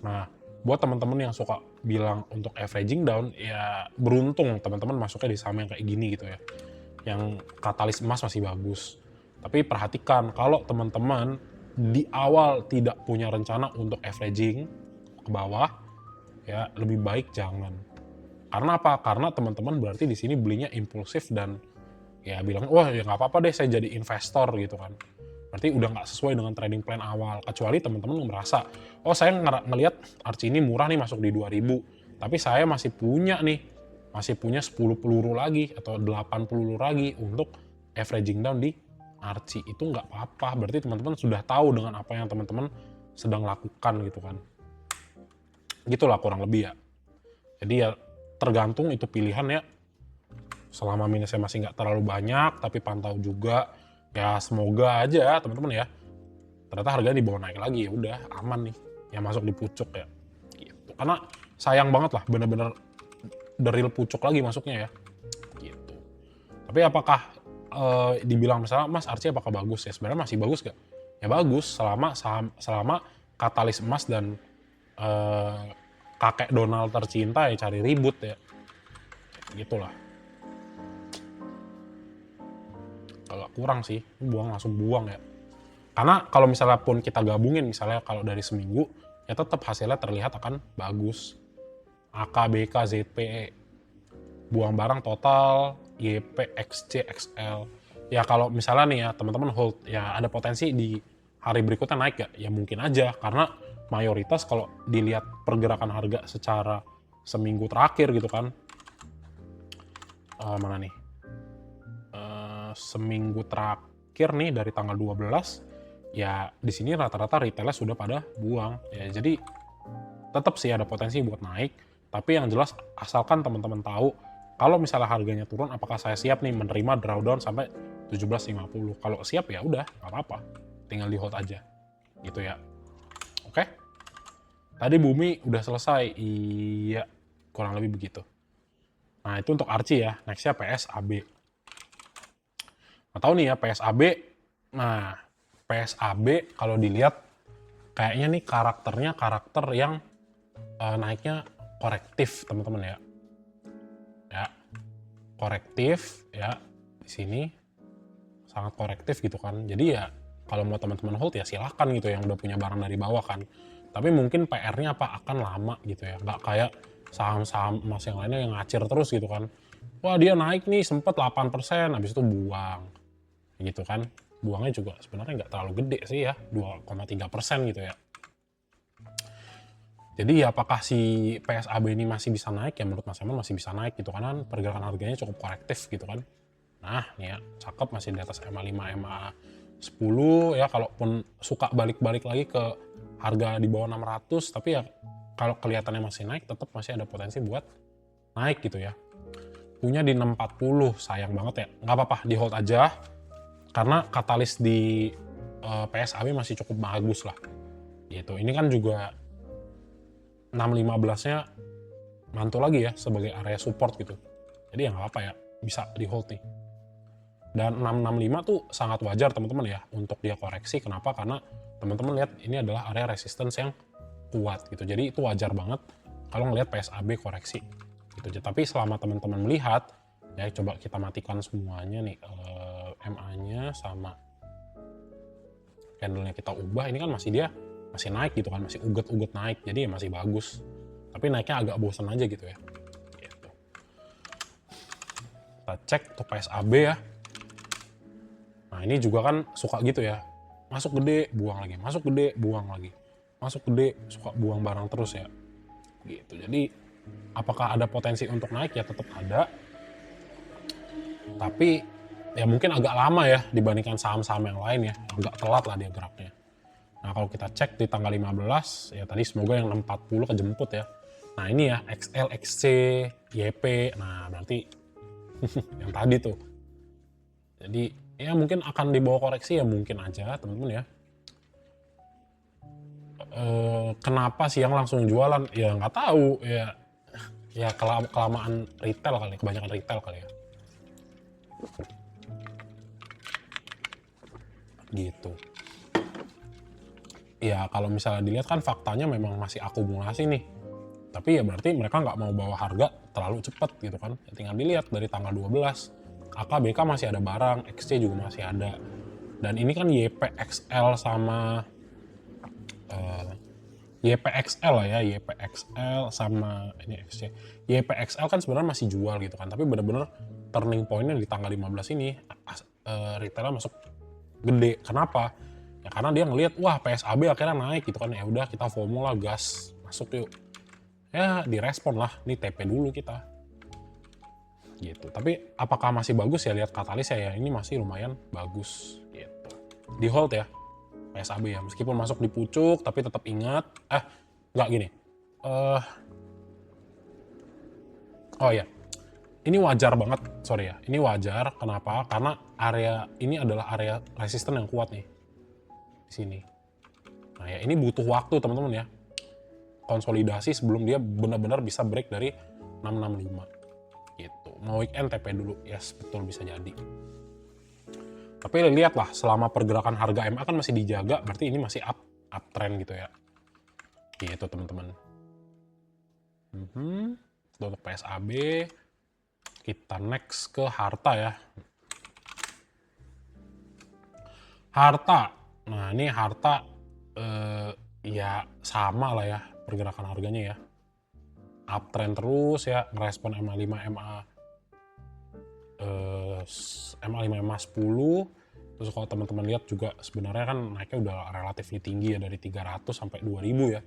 Nah buat teman-teman yang suka bilang untuk averaging down ya beruntung teman-teman masuknya di saham yang kayak gini gitu ya, yang katalis emas masih bagus. Tapi perhatikan kalau teman-teman di awal tidak punya rencana untuk averaging ke bawah, ya lebih baik jangan. Karena apa? Karena teman-teman berarti di sini belinya impulsif dan ya bilang, wah ya nggak apa-apa deh saya jadi investor gitu kan. Berarti udah nggak sesuai dengan trading plan awal. Kecuali teman-teman merasa, oh saya ngelihat Archie ini murah nih masuk di 2000, tapi saya masih punya 10 peluru lagi atau 8 peluru lagi untuk averaging down di Archie. Itu nggak apa-apa, berarti teman-teman sudah tahu dengan apa yang teman-teman sedang lakukan gitu kan. Gitulah kurang lebih ya. Jadi ya tergantung itu pilihan ya. Selama minusnya masih nggak terlalu banyak, tapi pantau juga. Ya semoga aja teman-teman ya. Ternyata harganya dibawa naik lagi, ya udah aman nih. Yang masuk di pucuk ya. Gitu. Karena sayang banget lah, bener-bener the real pucuk lagi masuknya ya. Gitu. Tapi apakah dibilang misalnya Mas Archie apakah bagus ya? Sebenarnya masih bagus gak? Ya bagus selama katalis emas dan kakek Donald tercinta ya cari ribut ya. Gitulah. Agak kurang sih, langsung buang ya. Karena kalau misalnya pun kita gabungin misalnya kalau dari seminggu ya tetap hasilnya terlihat akan bagus. AK, BK, ZPE, buang barang total, YP, XC, XL. Ya kalau misalnya nih ya teman-teman hold, ya ada potensi di hari berikutnya naik gak? Ya mungkin aja, karena mayoritas kalau dilihat pergerakan harga secara seminggu terakhir gitu kan. Mana nih? Seminggu terakhir nih dari tanggal 12, ya di sini rata-rata retailnya sudah pada buang. Ya jadi tetap sih ada potensi buat naik. Tapi yang jelas asalkan teman-teman tahu kalau misalnya harganya turun, apakah saya siap nih menerima drawdown sampai 17.50. Kalau siap ya udah, nggak apa-apa. Tinggal di hold aja. Gitu ya. Oke. Tadi Bumi udah selesai. Iya, kurang lebih begitu. Nah, itu untuk Archie ya. Nextnya PSAB. Nggak tahu nih ya, PSAB. Nah, PSAB kalau dilihat kayaknya nih karakternya karakter yang naiknya korektif, teman-teman ya. Ya, korektif ya di sini sangat korektif gitu kan. Jadi ya kalau mau teman-teman hold ya silahkan gitu yang udah punya barang dari bawah kan. Tapi mungkin PR-nya apa akan lama gitu ya. Nggak kayak saham-saham emas yang lainnya yang ngacir terus gitu kan. Wah dia naik nih sempet 8%, habis itu buang gitu kan. Buangnya juga sebenarnya nggak terlalu gede sih ya, 2,3% gitu ya. Jadi apakah si PSAB ini masih bisa naik? Ya menurut Mas Eman masih bisa naik gitu kan, pergerakan harganya cukup korektif gitu kan. Nah nih ya, cakep masih di atas MA5, MA10 ya, kalaupun suka balik-balik lagi ke harga di bawah 600, tapi ya kalau kelihatannya masih naik, tetap masih ada potensi buat naik gitu ya. Punya di 640, sayang banget ya, nggak apa-apa di hold aja, karena katalis di PSAB masih cukup bagus lah gitu. Ini kan juga 615-nya mantul lagi ya sebagai area support gitu. Jadi ya nggak apa ya, bisa di hold nih. Dan 665 tuh sangat wajar teman-teman ya untuk dia koreksi. Kenapa? Karena teman-teman lihat ini adalah area resistance yang kuat gitu. Jadi itu wajar banget kalau ngelihat PSAB koreksi gitu. Tapi selama teman-teman melihat ya, coba kita matikan semuanya nih, MA-nya sama candle-nya kita ubah. Ini kan masih naik gitu kan, masih uget-uget naik, jadi ya masih bagus. Tapi naiknya agak bosan aja gitu ya. Gitu. Kita cek untuk PSAB ya. Nah ini juga kan suka gitu ya, masuk gede, buang lagi, masuk gede, buang lagi, masuk gede, suka buang barang terus ya. Gitu. Jadi apakah ada potensi untuk naik? Ya tetap ada. Tapi ya mungkin agak lama ya dibandingkan saham-saham yang lain ya, agak telat lah dia geraknya. Nah kalau kita cek di tanggal 15, ya tadi semoga yang 640 kejemput ya. Nah ini ya, XL, XC, YP, nah berarti yang tadi tuh. Jadi ya mungkin akan dibawa koreksi ya, mungkin aja teman-teman ya. Kenapa siang langsung jualan? Ya nggak tahu ya. Ya kelamaan retail kali, kebanyakan retail kali ya. Gitu. Ya kalau misalnya dilihat kan faktanya memang masih akumulasi nih. Tapi ya berarti mereka nggak mau bawa harga terlalu cepat gitu kan. Ya tinggal dilihat dari tanggal 12. AKBK masih ada barang, XC juga masih ada. Dan ini kan YPXL sama YPXL lah ya, YPXL sama ini XC. YPXL kan sebenarnya masih jual gitu kan. Tapi bener-bener turning point-nya di tanggal 15 ini retailnya masuk gede. Kenapa? Ya karena dia ngelihat wah PSAB akhirnya naik gitu kan, ya udah kita FOMO lah, gas masuk yuk. Ya direspon lah, nih TP dulu kita. Gitu. Tapi apakah masih bagus ya, lihat katalis ya, ini masih lumayan bagus gitu. Di hold ya PSAB ya, meskipun masuk di pucuk tapi tetap ingat nggak gini. Oh ya. Ini wajar banget, sorry ya. Ini wajar, kenapa? Karena area ini adalah area resisten yang kuat nih. Di sini. Nah ya ini butuh waktu teman-teman ya. Konsolidasi sebelum dia benar-benar bisa break dari 665. Gitu. Mau weekend TP dulu, yes betul bisa jadi. Tapi lihatlah selama pergerakan harga MA kan masih dijaga, berarti ini masih uptrend gitu ya. Gitu teman-teman. Untuk PSAB. Kita next ke harta ya. Harta. Nah ini harta ya sama lah ya pergerakan harganya ya. Uptrend terus ya, ngerespon MA5, MA5, MA10. Terus kalau teman-teman lihat juga sebenarnya kan naiknya udah relatif tinggi ya, dari 300 sampai 2000 ya.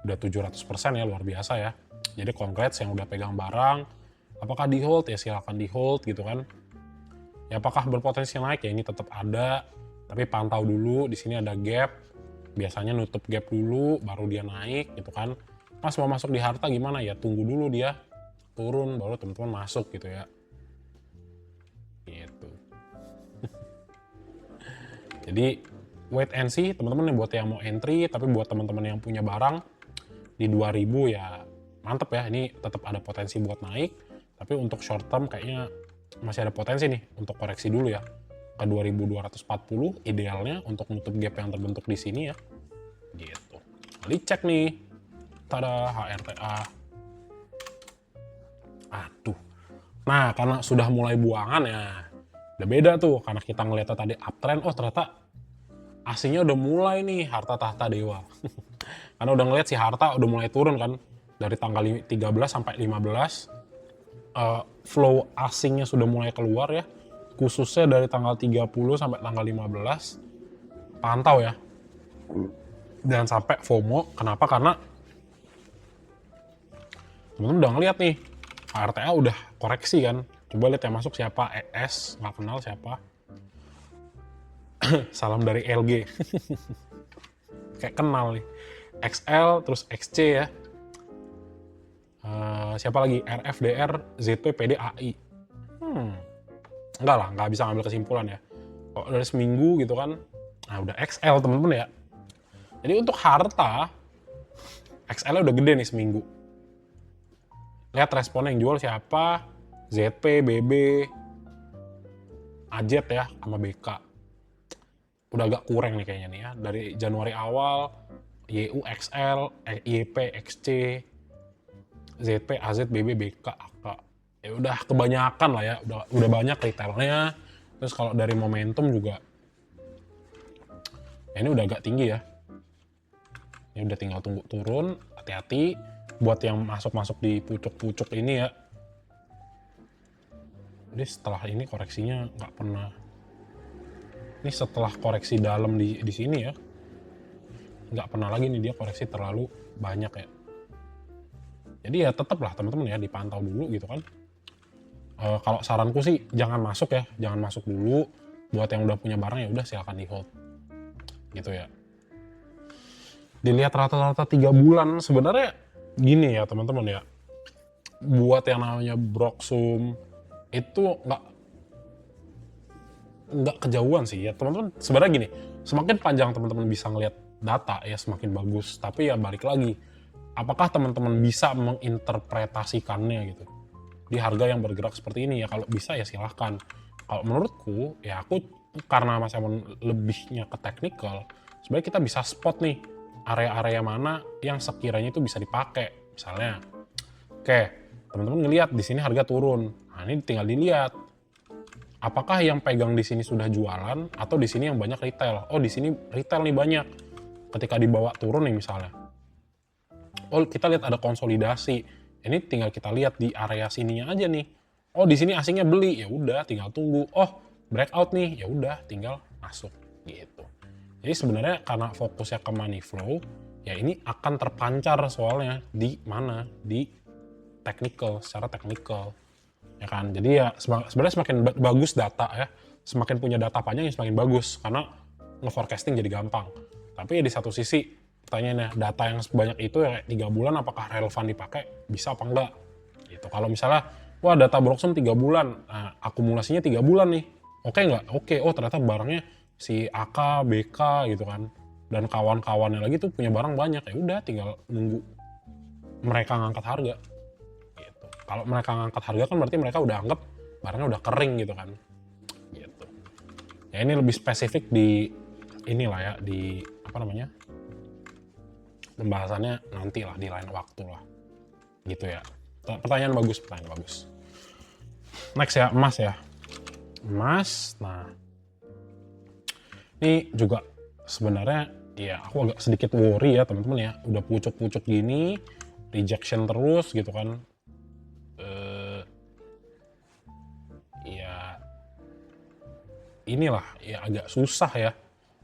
Udah 700% ya, luar biasa ya. Jadi congrats yang udah pegang barang. Apakah di hold? Ya silakan di hold gitu kan. Ya apakah berpotensi naik? Ya ini tetap ada. Tapi pantau dulu, di sini ada gap. Biasanya nutup gap dulu, baru dia naik gitu kan. Mas mau masuk di harta gimana ya? Tunggu dulu dia turun baru teman-teman masuk gitu ya. Gitu. Jadi wait and see teman-teman buat yang mau entry, tapi buat teman-teman yang punya barang di 2000 ya mantep ya, ini tetap ada potensi buat naik, tapi untuk short term kayaknya masih ada potensi nih untuk koreksi dulu ya ke 2240 idealnya untuk nutup gap yang terbentuk di sini ya. Gitu. Dicek nih. Tada, HRTA. Aduh. Nah, karena sudah mulai buangan ya. Udah beda tuh karena kita ngeliatnya tadi uptrend, oh ternyata aslinya udah mulai nih harta tahta dewa. Karena udah ngeliat si harta udah mulai turun kan dari tanggal 13 sampai 15. Flow asingnya sudah mulai keluar ya, khususnya dari tanggal 30 sampai tanggal 15. Pantau ya, jangan sampai FOMO. Kenapa? Karena temen-temen udah ngeliat nih HRTA udah koreksi kan. Coba lihat yang masuk siapa, ES, nggak kenal siapa. Salam dari LG. Kayak kenal nih. XL, terus XC ya. Siapa lagi? RFDR, ZP, PD, AI. Enggak lah, nggak bisa ngambil kesimpulan ya. Kalau dari seminggu gitu kan, nah udah XL temen-temen ya. Jadi untuk harta, XL-nya udah gede nih seminggu. Lihat responnya yang jual siapa, ZP, BB, AZ ya, sama BK. Udah agak kurang nih kayaknya nih ya. Dari Januari awal, YU, XL, YP, XC, ZP, AZ, BB, BK, AK. Ya udah kebanyakan lah ya, udah banyak retailnya. Terus kalau dari momentum juga, ya ini udah agak tinggi ya. Ini udah tinggal tunggu turun, hati-hati buat yang masuk-masuk di pucuk-pucuk ini ya. Jadi setelah ini koreksinya nggak pernah. Ini setelah koreksi dalam di sini ya, nggak pernah lagi nih dia koreksi terlalu banyak ya. Jadi ya tetap lah teman-teman ya dipantau dulu gitu kan. Kalau saranku sih jangan masuk ya, jangan masuk dulu. Buat yang udah punya barang ya udah silakan di hold, gitu ya. Dilihat rata-rata 3 bulan sebenarnya gini ya teman-teman ya. Buat yang namanya Broksum itu nggak kejauhan sih ya teman-teman. Sebenarnya gini, semakin panjang teman-teman bisa ngelihat data ya semakin bagus. Tapi ya balik lagi, apakah teman-teman bisa menginterpretasikannya gitu di harga yang bergerak seperti ini ya? Kalau bisa ya silahkan. Kalau menurutku ya aku karena Mas Emon lebihnya ke technical, sebenarnya kita bisa spot nih area-area mana yang sekiranya itu bisa dipakai. Misalnya, oke, teman-teman ngelihat di sini harga turun. Nah, ini tinggal dilihat apakah yang pegang di sini sudah jualan atau di sini yang banyak retail. Oh, di sini retail nih banyak. Ketika dibawa turun nih misalnya. Oh, kita lihat ada konsolidasi. Ini tinggal kita lihat di area sininya aja nih. Oh, di sini asingnya beli. Ya udah, tinggal tunggu. Oh, breakout nih. Ya udah, tinggal masuk gitu. Jadi sebenarnya karena fokusnya ke money flow, ya ini akan terpancar soalnya di mana? Di technical, secara technical. Ya kan? Jadi ya sebenarnya semakin bagus data ya, semakin punya data panjang ya semakin bagus karena nge-forecasting jadi gampang. Tapi ya di satu sisi pertanyaannya, data yang sebanyak itu ya 3 bulan apakah relevan dipakai? Bisa apa enggak? Gitu. Kalau misalnya wah data Broksum 3 bulan, nah, akumulasinya 3 bulan nih. Oke nggak? Oke, oh ternyata barangnya si AK, BK gitu kan. Dan kawan-kawannya lagi tuh punya barang banyak, ya udah tinggal nunggu mereka ngangkat harga. Gitu. Kalau mereka ngangkat harga kan berarti mereka udah anggap barangnya udah kering gitu kan. Gitu. Ya ini lebih spesifik di inilah ya, di apa namanya? Pembahasannya nanti lah di lain waktu lah. Gitu ya. Pertanyaan bagus. Next ya, emas ya. Emas, nah ini juga sebenarnya ya aku agak sedikit worry ya teman-teman ya, udah pucuk-pucuk gini, rejection terus gitu kan. Ya inilah ya agak susah ya.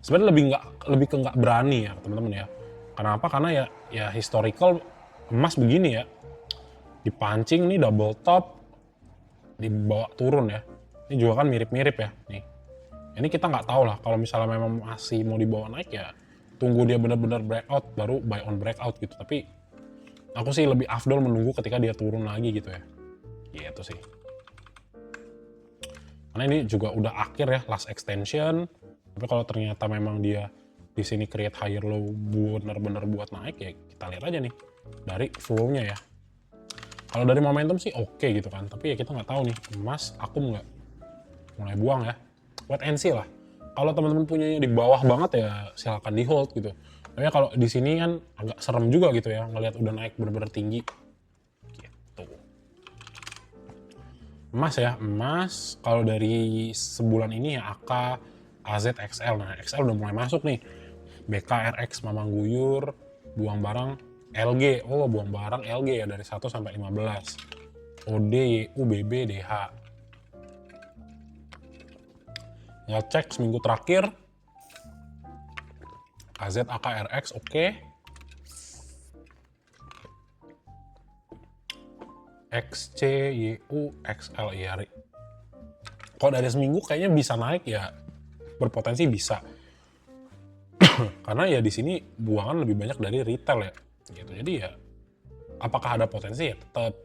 Sebenarnya lebih ke nggak berani ya teman-teman ya. Kenapa? Karena ya historical emas begini ya, dipancing nih double top, dibawa turun ya. Ini juga kan mirip-mirip ya nih. Ini kita nggak tahu lah, kalau misalnya memang masih mau dibawa naik ya tunggu dia benar-benar breakout baru buy on breakout gitu. Tapi aku sih lebih afdol menunggu ketika dia turun lagi gitu ya. Gitu sih. Karena ini juga udah akhir ya, last extension. Tapi kalau ternyata memang dia di sini create higher low bener-bener buat naik ya, kita lihat aja nih dari flow-nya ya. Kalau dari momentum sih oke gitu kan, tapi ya kita nggak tahu nih, emas aku nggak mulai buang ya. Wait and see lah. Kalau teman-teman punyanya di bawah banget ya silakan di hold gitu. Tapi kalau di sini kan agak serem juga gitu ya, ngelihat udah naik bener-bener tinggi. Gitu. Emas ya, emas kalau dari sebulan ini ya AK, AZ, XL. Nah XL udah mulai masuk nih. BKRX Mamang Guyur, buang barang LG. Oh buang barang LG ya dari 1 sampai 15. OD, YU, BB, DH. Ya cek seminggu terakhir. AZ, AK, RX oke. XC, YU, XL ya. Kalau dari seminggu kayaknya bisa naik ya, berpotensi bisa. Karena ya di sini buangan lebih banyak dari retail ya. Gitu. Jadi ya apakah ada potensi ya tetap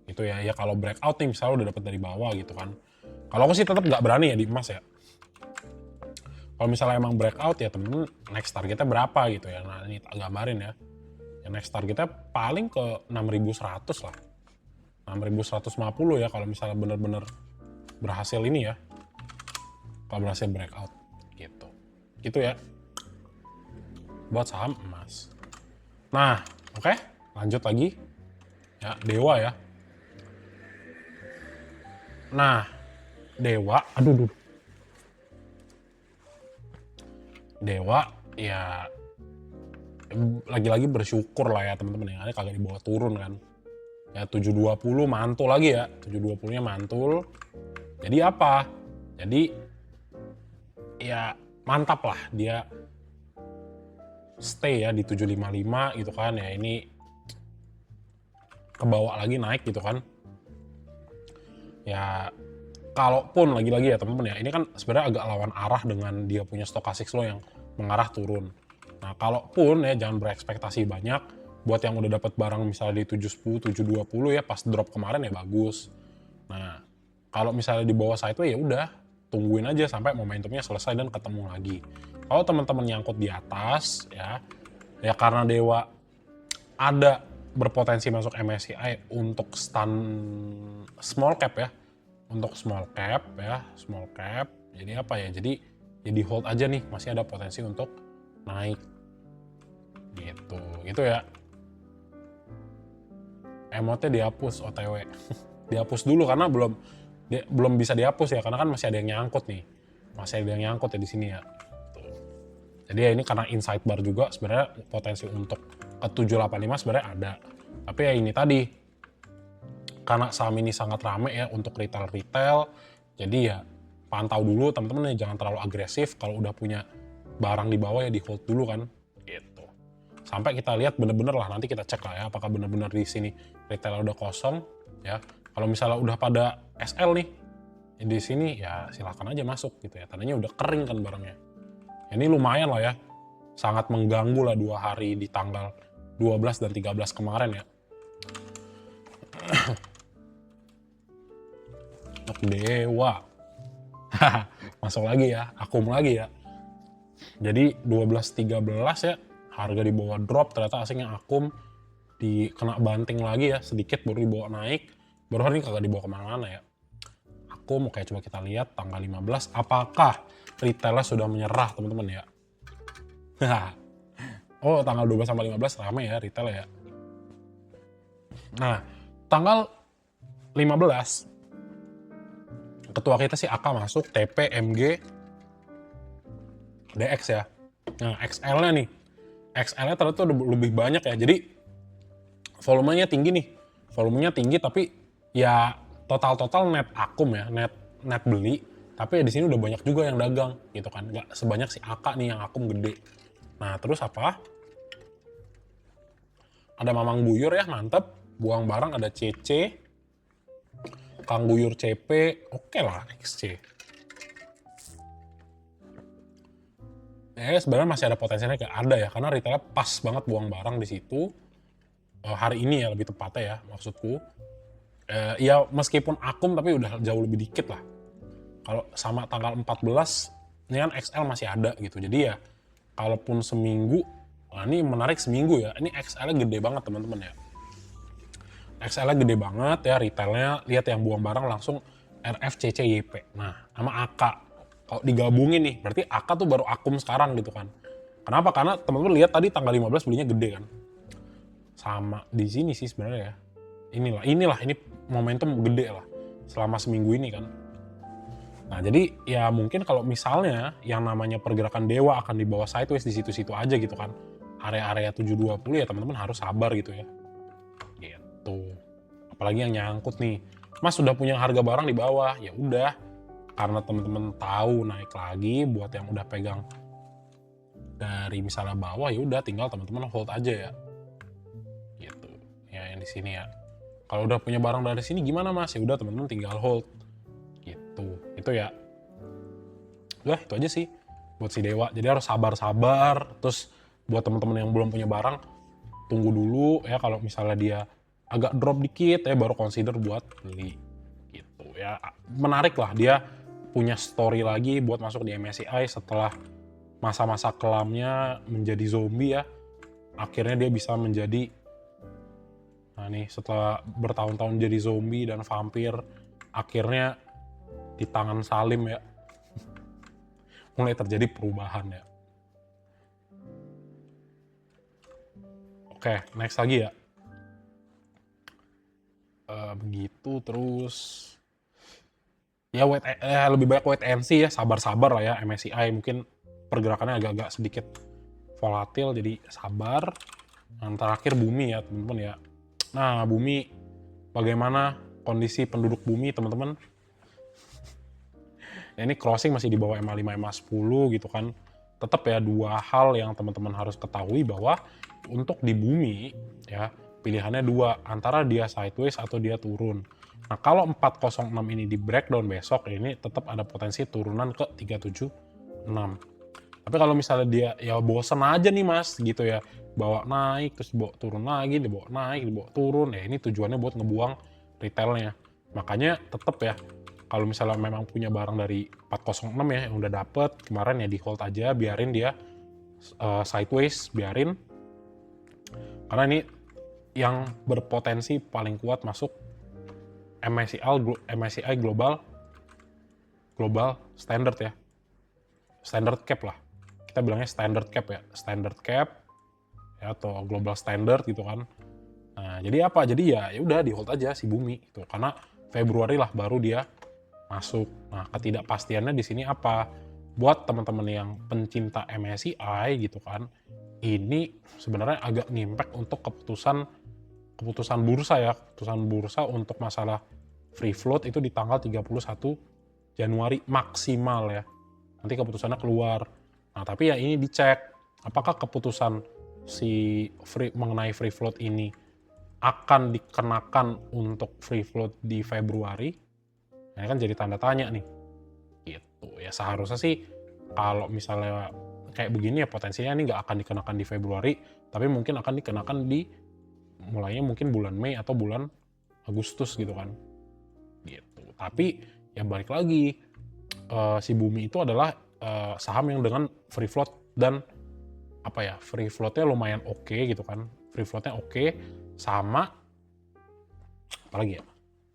gitu ya. Ya kalau breakout nih misalnya udah dapat dari bawah gitu kan. Kalau aku sih tetap nggak berani ya di emas ya. Kalau misalnya emang breakout ya temen next targetnya berapa gitu ya. Nah ini tak gambarin ya. Ya next targetnya paling ke 6.100 lah. 6.150 ya kalau misalnya bener-bener berhasil ini ya. Kalau berhasil breakout gitu. Gitu ya. Buat saham emas. Nah, oke, lanjut lagi. Ya, Dewa ya. Nah, Dewa, aduh. Dewa ya lagi-lagi bersyukur lah ya teman-teman yang ada kagak dibawa turun kan. Ya 720 mantul lagi ya. 720-nya mantul. Jadi apa? Jadi ya mantap lah dia stay ya di 755 gitu kan ya. Ini kebawa lagi naik gitu kan. Ya kalaupun lagi-lagi ya teman-teman ya, ini kan sebenarnya agak lawan arah dengan dia punya stochastic slow yang mengarah turun. Nah kalaupun ya jangan berekspektasi banyak, buat yang udah dapat barang misalnya di 710, 720 ya pas drop kemarin ya bagus. Nah kalau misalnya di bawah sideways ya udah tungguin aja sampai momentumnya selesai dan ketemu lagi. Kalau teman-teman nyangkut di atas ya karena Dewa ada berpotensi masuk MSCI untuk small cap ya. Untuk small cap ya, small cap. Jadi apa ya? Jadi hold aja nih, masih ada potensi untuk naik. Gitu. Gitu ya. Emotnya dihapus OTW. Dihapus dulu karena belum bisa dihapus ya karena kan masih ada yang nyangkut nih. Masih ada yang nyangkut ya di sini ya. Tuh. Jadi ya ini karena inside bar juga sebenarnya potensi untuk ke 785 sebenarnya ada. Tapi ya ini tadi karena saham ini sangat rame ya untuk retail, jadi ya pantau dulu teman-teman ya jangan terlalu agresif. Kalau udah punya barang di bawah ya di hold dulu kan, gitu. Sampai kita lihat bener-bener lah nanti kita cek lah ya apakah bener-bener di sini retail udah kosong ya. Kalau misalnya udah pada SL nih di sini ya silahkan aja masuk gitu ya. Tandanya udah kering kan barangnya. Ini lumayan lah ya, sangat mengganggu lah 2 hari di tanggal 12 dan 13 kemarin ya. Untuk Dewa masuk lagi ya, akum lagi ya. Jadi 12-13 ya harga di bawah drop, ternyata asing yang akum kena banting lagi ya sedikit baru dibawa naik, baru hari ini kagak dibawa kemana-mana ya. Akum oke coba kita lihat tanggal 15 apakah retailnya sudah menyerah teman-teman ya. Oh tanggal 12 sampai 15 rame ya retail ya. Nah tanggal 15 ketua kita sih AK masuk, TP, MG, DX ya. Nah XL-nya nih, XL-nya ternyata udah lebih banyak ya. Jadi volumenya tinggi nih, volumenya tinggi tapi ya total net akum ya, net beli. Tapi ya di sini udah banyak juga yang dagang gitu kan, nggak sebanyak si AK nih yang akum gede. Nah terus apa? Ada Mamang Buyur ya, mantep. Buang barang ada CC, Kang Guyur CP, oke lah XC. Ya sebenarnya masih ada potensinya kayak ada ya, karena retailnya pas banget buang barang di situ. hari ini ya lebih tepatnya ya maksudku. Ya meskipun akum tapi udah jauh lebih dikit lah. Kalau sama tanggal 14 ini kan XL masih ada gitu. Jadi ya kalaupun seminggu, nah ini menarik seminggu ya. Ini XL-nya gede banget teman-teman ya. XL-nya gede banget ya, retailnya lihat yang buang barang langsung RFCCYP. Nah, sama AK. Kalau digabungin nih, berarti AK tuh baru akum sekarang gitu kan. Kenapa? Karena teman-teman lihat tadi tanggal 15 belinya gede kan. Sama di sini sih sebenarnya ya. Ini momentum gede lah selama seminggu ini kan. Nah, jadi ya mungkin kalau misalnya yang namanya pergerakan dewa akan dibawa sideways di situ-situ aja gitu kan. Area-area 720 ya teman-teman harus sabar gitu ya. Gitu. Apalagi yang nyangkut nih. Mas sudah punya harga barang di bawah, ya udah. Karena teman-teman tahu naik lagi buat yang udah pegang dari misalnya bawah ya udah tinggal teman-teman hold aja ya. Gitu. Ya yang di sini ya. Kalau udah punya barang dari sini gimana Mas? Ya udah teman-teman tinggal hold. Gitu. Itu ya. Udah itu aja sih buat si dewa. Jadi harus sabar-sabar. Terus buat teman-teman yang belum punya barang tunggu dulu ya, kalau misalnya dia agak drop dikit ya baru consider buat beli gitu ya. Menarik lah dia punya story lagi buat masuk di MSCI setelah masa-masa kelamnya menjadi zombie ya. Akhirnya dia bisa menjadi, nah nih setelah bertahun-tahun jadi zombie dan vampir, akhirnya di tangan Salim ya mulai terjadi perubahan ya. Oke, next lagi ya. Begitu terus ya lebih banyak wait and see ya, sabar-sabar lah ya. MSCI mungkin pergerakannya agak-agak sedikit volatil jadi sabar. Yang terakhir bumi ya teman-teman ya. Nah bumi, bagaimana kondisi penduduk bumi teman-teman? Ya, ini crossing masih di bawah MA5 MA10 gitu kan. Tetap ya dua hal yang teman-teman harus ketahui bahwa untuk di bumi ya pilihannya dua, antara dia sideways atau dia turun. Nah kalau 406 ini di breakdown besok ini tetap ada potensi turunan ke 376. Tapi kalau misalnya dia ya bosen aja nih mas gitu ya, bawa naik terus bawa turun lagi, dibawa naik, dibawa turun, ya ini tujuannya buat ngebuang retailnya. Makanya tetap ya, kalau misalnya memang punya barang dari 406 ya yang udah dapet kemarin ya di hold aja, biarin dia sideways, biarin. Karena ini yang berpotensi paling kuat masuk MSCI global standard ya. Standard cap lah. Kita bilangnya standard cap ya. Standard cap ya, atau global standard gitu kan. Nah, jadi apa? Jadi ya udah di hold aja si bumi itu. Karena Februari lah baru dia masuk. Nah, ketidakpastiannya di sini apa? Buat teman-teman yang pencinta MSCI gitu kan, ini sebenarnya agak ngimpact untuk keputusan bursa ya. Keputusan bursa untuk masalah free float itu di tanggal 31 Januari maksimal ya. Nanti keputusannya keluar. Nah, tapi ya ini dicek apakah keputusan mengenai free float ini akan dikenakan untuk free float di Februari. Nah, ini kan jadi tanda tanya nih. Gitu. Ya seharusnya sih kalau misalnya kayak begini ya potensinya ini nggak akan dikenakan di Februari, tapi mungkin akan dikenakan di mulainya mungkin bulan Mei atau bulan Agustus gitu kan. Gitu. Tapi ya balik lagi, si bumi itu adalah saham yang dengan free float dan apa ya, free floatnya lumayan oke gitu kan. Free floatnya oke, sama apalagi ya,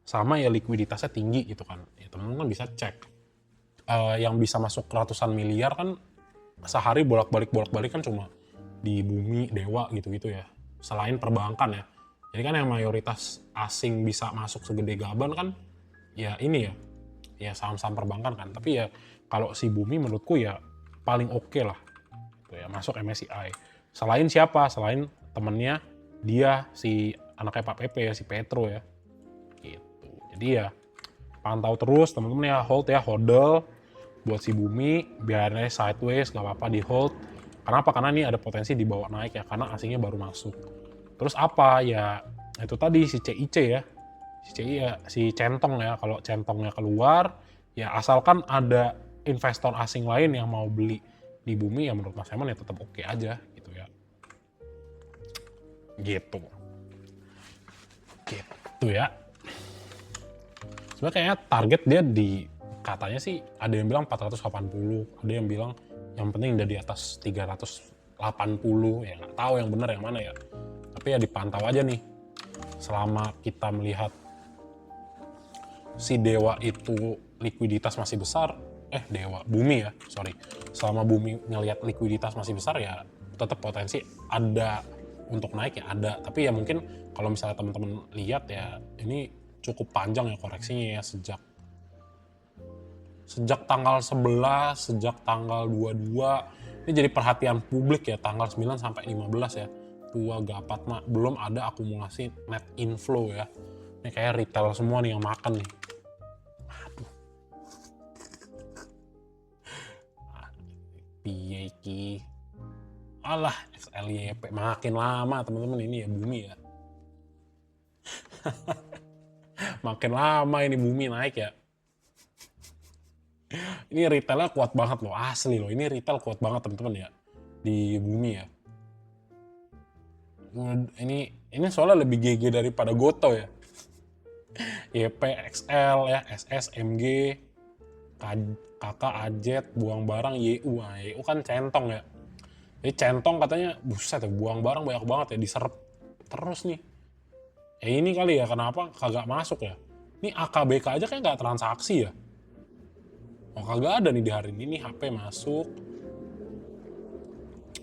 sama ya likuiditasnya tinggi gitu kan. Ya teman-teman bisa cek. Yang bisa masuk ratusan miliar kan sehari bolak-balik kan cuma di bumi, dewa gitu-gitu ya. Selain perbankan ya. Jadi kan yang mayoritas asing bisa masuk segede gaban kan ya ini ya saham-saham perbankan kan. Tapi ya kalau si bumi menurutku ya paling oke lah gitu ya, masuk MSCI. Selain siapa? Selain temennya dia, si anaknya Pak Pepe ya, si Petro ya gitu. Jadi ya pantau terus teman-teman ya, hold ya, hodl buat si bumi, biarnya sideways gak apa-apa di hold. Kenapa? Karena ini ada potensi dibawa naik ya, karena asingnya baru masuk. Terus apa ya, itu tadi si CIC ya, si centong ya. Kalau centongnya keluar ya, asalkan ada investor asing lain yang mau beli di bumi ya menurut Mas Eman ya tetap oke aja gitu ya. Gitu. gitu ya. Sebenarnya kayaknya target dia di katanya sih ada yang bilang 480, ada yang bilang yang penting udah di atas 380 ya, nggak tahu yang benar yang mana ya. Tapi ya dipantau aja nih. Selama kita melihat si Dewa itu likuiditas masih besar, Bumi ya, sorry. Selama Bumi ngelihat likuiditas masih besar ya tetap potensi ada untuk naik ya ada. Tapi ya mungkin kalau misalnya teman-teman lihat ya ini cukup panjang ya koreksinya ya sejak tanggal 11, sejak tanggal 22. Ini jadi perhatian publik ya tanggal 9 sampai 15 ya. Tua gapat mak belum ada akumulasi net inflow ya. Ini kayak retail semua nih yang makan nih. Aduh. Piye iki. Alah, XLYP makin lama teman-teman ini ya Bumi ya. Makin lama ini Bumi naik ya. Ini retailnya kuat banget loh, asli loh. Ini retail kuat banget teman-teman ya di Bumi ya. Ini soalnya lebih GG daripada Goto ya. YP, XL ya, SS, MG, KK, AZ, buang barang, YU. Nah, YU kan centong ya. Jadi centong katanya, buset ya, buang barang banyak banget ya, diserap terus nih. Ini kali ya, kenapa kagak masuk ya? Ini AKBK aja kayak nggak transaksi ya. Oh kagak ada nih di hari ini, HP masuk.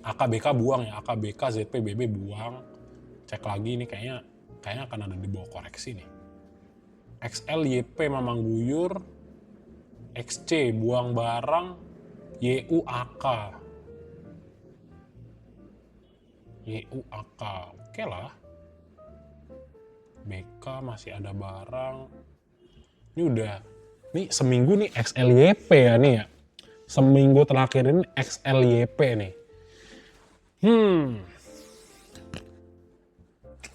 AKBK buang ya, AKBK, ZPBB buang. Cek lagi ini kayaknya akan ada di bawah koreksi nih. XL, YP Mamang Guyur, XC buang barang, YU AK. YU AK, oke lah. BK masih ada barang. Ini udah, nih seminggu nih XLYP ya nih ya. Seminggu terakhir ini XLYP nih.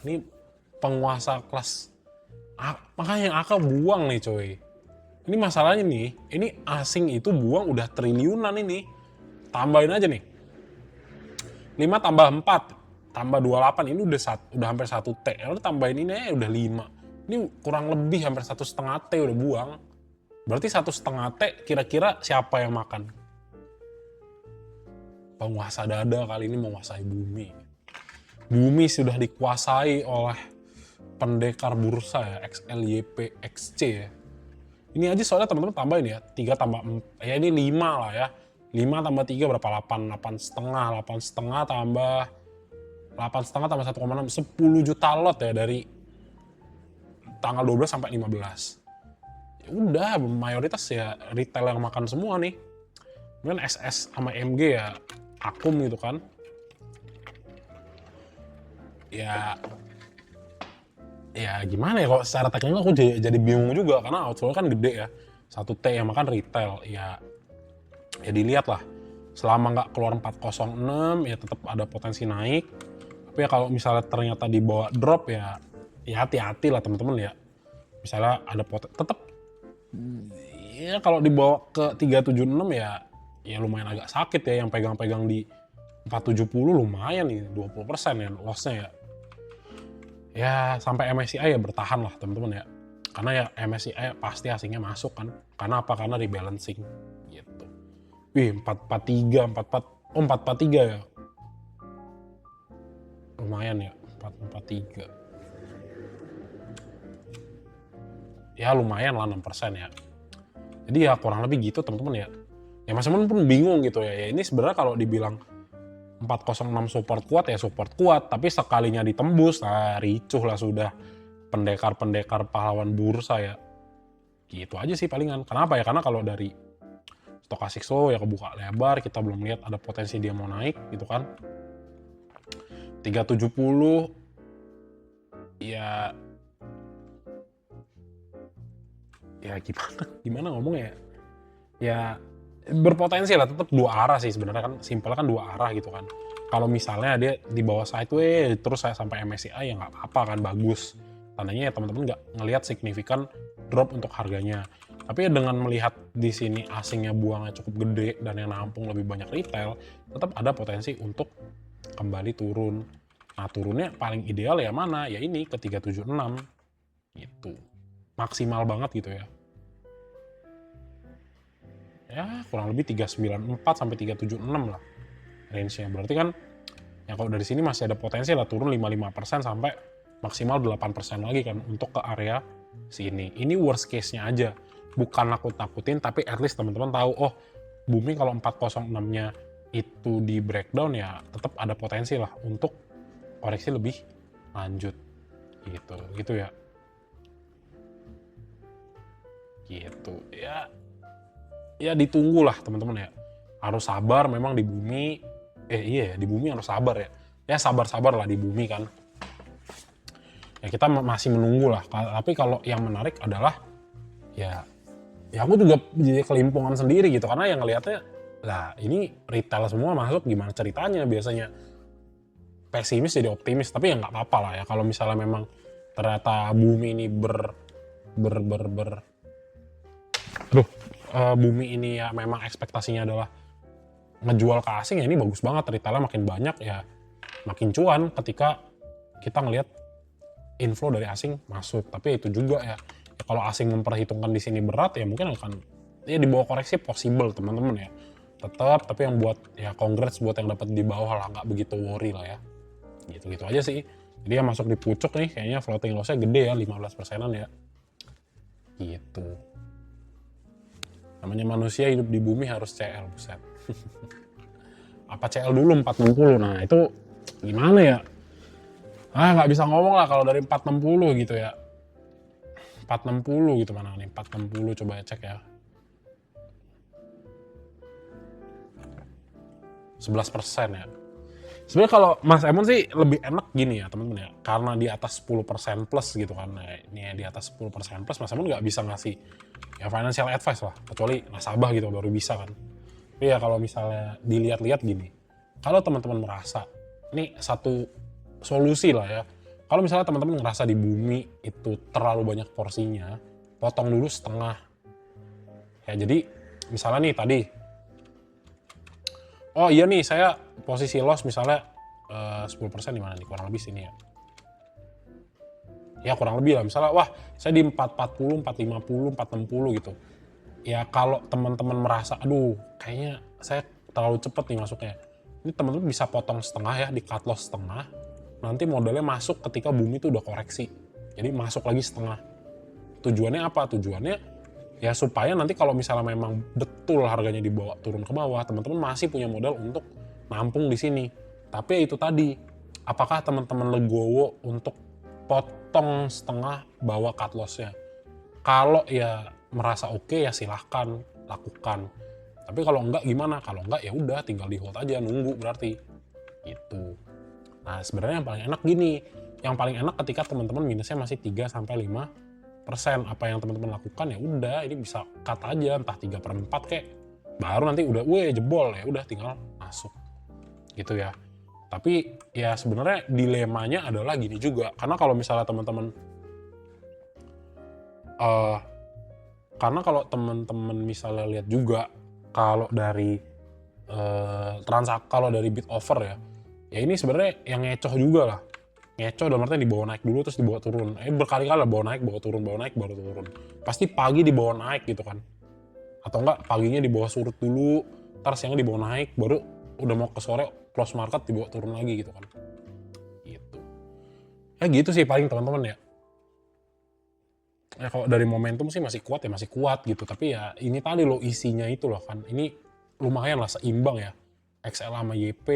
Ini penguasa kelas makanya yang AK buang nih coy. Ini masalahnya nih, ini asing itu buang udah triliunan ini. Tambahin aja nih. 5 tambah 4 tambah 28 ini udah hampir 1 T. Lalu tambahin ini aja udah 5. Ini kurang lebih hampir 1,5 T udah buang. Berarti 1,5 T kira-kira siapa yang makan? Penguasa dada kali ini menguasai bumi. Bumi sudah dikuasai oleh pendekar bursa ya, XLYP, XC ya. Ini aja soalnya teman-teman tambahin ya, 3 tambah 4, ya ini 5 lah ya. 5 tambah 3 berapa? 8, 8,5 tambah 8,5 tambah 1,6, 10 juta lot ya dari tanggal 12 sampai 15. Ya udah, mayoritas ya retail yang makan semua nih. Kemudian SS sama MG ya akum gitu kan. Ya gimana ya, kalau secara teknikal aku jadi bingung juga karena outflow kan gede ya. 1 T yang makan retail ya dilihat lah. Selama nggak keluar 406 ya tetap ada potensi naik. Tapi ya kalau misalnya ternyata dibawa drop ya hati-hati lah teman-teman ya. Misalnya ada tetap ya kalau dibawa ke 376 ya lumayan agak sakit ya, yang pegang-pegang di 470 lumayan nih 20% ya lossnya ya. Ya sampai MSCI ya bertahan lah teman-teman ya. Karena ya MSCI pasti asingnya masuk kan. Karena apa? Karena rebalancing gitu. Wih 443, 443 ya. Lumayan ya 443. Ya lumayan lah 6% ya. Jadi ya kurang lebih gitu teman-teman ya. Ya mas-teman pun bingung gitu ya. Ya ini sebenarnya kalau dibilang 406 support kuat ya support kuat, tapi sekalinya ditembus, nah ricuh lah sudah pendekar-pendekar pahlawan bursa ya. Gitu aja sih palingan. Kenapa ya? Karena kalau dari stochastic slow ya kebuka lebar, kita belum lihat ada potensi dia mau naik gitu kan. 370 ya gimana ngomongnya ya. Ya berpotensi lah, tetap dua arah sih sebenarnya kan, simpelnya kan dua arah gitu kan. Kalau misalnya dia di bawah sideways terus saya sampai MSCI ya nggak apa-apa kan, bagus. Tandanya ya teman-teman nggak ngelihat signifikan drop untuk harganya. Tapi ya dengan melihat di sini asingnya buangnya cukup gede dan yang nampung lebih banyak retail, tetap ada potensi untuk kembali turun. Nah turunnya paling ideal ya mana? Ya ini ke 376. gitu. Maksimal banget gitu ya. Ya kurang lebih 394 sampai 376 lah range-nya. Berarti kan ya kalau dari sini masih ada potensi lah turun 55% sampai maksimal 8% lagi kan untuk ke area sini. Ini worst case-nya aja. Bukan nakut-nakutin, tapi at least teman-teman tahu, oh booming kalau 406-nya itu di breakdown ya tetap ada potensi lah untuk koreksi lebih lanjut. Gitu ya. Gitu. Ya ditunggu lah teman-teman ya. Harus sabar memang di bumi. Iya di bumi harus sabar ya. Ya sabar-sabar lah di bumi kan. Ya kita masih menunggu lah. Tapi kalau yang menarik adalah ya aku juga jadi kelimpungan sendiri gitu karena yang ngelihatnya lah ini retail semua masuk gimana ceritanya biasanya pesimis jadi optimis tapi ya nggak apa-apa lah ya kalau misalnya memang ternyata bumi ini bumi ini ya memang ekspektasinya adalah ngejual ke asing ya ini bagus banget retailnya makin banyak ya makin cuan ketika kita ngelihat inflow dari asing masuk tapi itu juga ya kalau asing memperhitungkan di sini berat ya mungkin akan ya di bawah koreksi possible teman-teman ya tetap tapi yang buat ya congrats buat yang dapat di bawah lah nggak begitu worry lah ya gitu aja sih jadi yang masuk di pucuk nih kayaknya floating loss-nya gede ya 15%-an ya gitu namanya manusia hidup di bumi harus CL buset apa CL dulu 460 nah itu gimana ya nggak bisa ngomong lah kalau dari 460 gitu ya 460 gitu mana nih 460 coba cek ya 11% ya sebenarnya kalau Mas Emon sih lebih enak gini ya teman-teman ya karena di atas 10% plus gitu kan nah, ini di atas 10% plus Mas Emon nggak bisa ngasih ya financial advice lah kecuali nasabah gitu baru bisa kan tapi ya kalau misalnya dilihat-lihat gini kalau teman-teman merasa ini satu solusi lah ya kalau misalnya teman-teman ngerasa di bumi itu terlalu banyak porsinya potong dulu setengah ya jadi misalnya nih tadi oh iya nih saya posisi loss misalnya 10% di mana nih kurang lebih sini ya. Ya kurang lebih lah misalnya wah saya di 440, 450, 460 gitu. Ya kalau teman-teman merasa aduh kayaknya saya terlalu cepet nih masuknya. Ini teman-teman bisa potong setengah ya di cut loss setengah. Nanti modalnya masuk ketika bumi itu udah koreksi. Jadi masuk lagi setengah. Tujuannya apa? Tujuannya ya supaya nanti kalau misalnya memang betul harganya dibawa turun ke bawah, teman-teman masih punya modal untuk nampung di sini. Tapi ya itu tadi, apakah teman-teman legowo untuk potong setengah bawa cut loss-nya? Kalau ya merasa oke ya silahkan lakukan. Tapi kalau enggak gimana? Kalau enggak ya udah tinggal di hold aja nunggu berarti. Gitu. Nah sebenarnya yang paling enak gini, yang paling enak ketika teman-teman minusnya masih 3 sampai 5%. Apa yang teman-teman lakukan ya udah ini bisa cut aja entah 3/4 kayak baru nanti udah jebol ya udah tinggal masuk gitu ya tapi ya sebenarnya dilemanya adalah gini juga karena kalau misalnya teman-teman kalau teman-teman misalnya lihat juga kalau dari kalau dari bid offer ya ini sebenarnya yang ngecoh juga lah ngecoh dalam artinya dibawa naik dulu terus dibawa turun berkali-kali lah bawa naik bawa naik baru turun pasti pagi dibawa naik gitu kan atau enggak paginya dibawa surut dulu ntar siangnya dibawa naik baru udah mau ke sore close market dibawa turun lagi gitu kan gitu ya gitu sih paling teman-teman ya kalau dari momentum sih masih kuat gitu tapi ya ini tadi loh isinya itu loh kan ini lumayan lah seimbang ya XL sama YP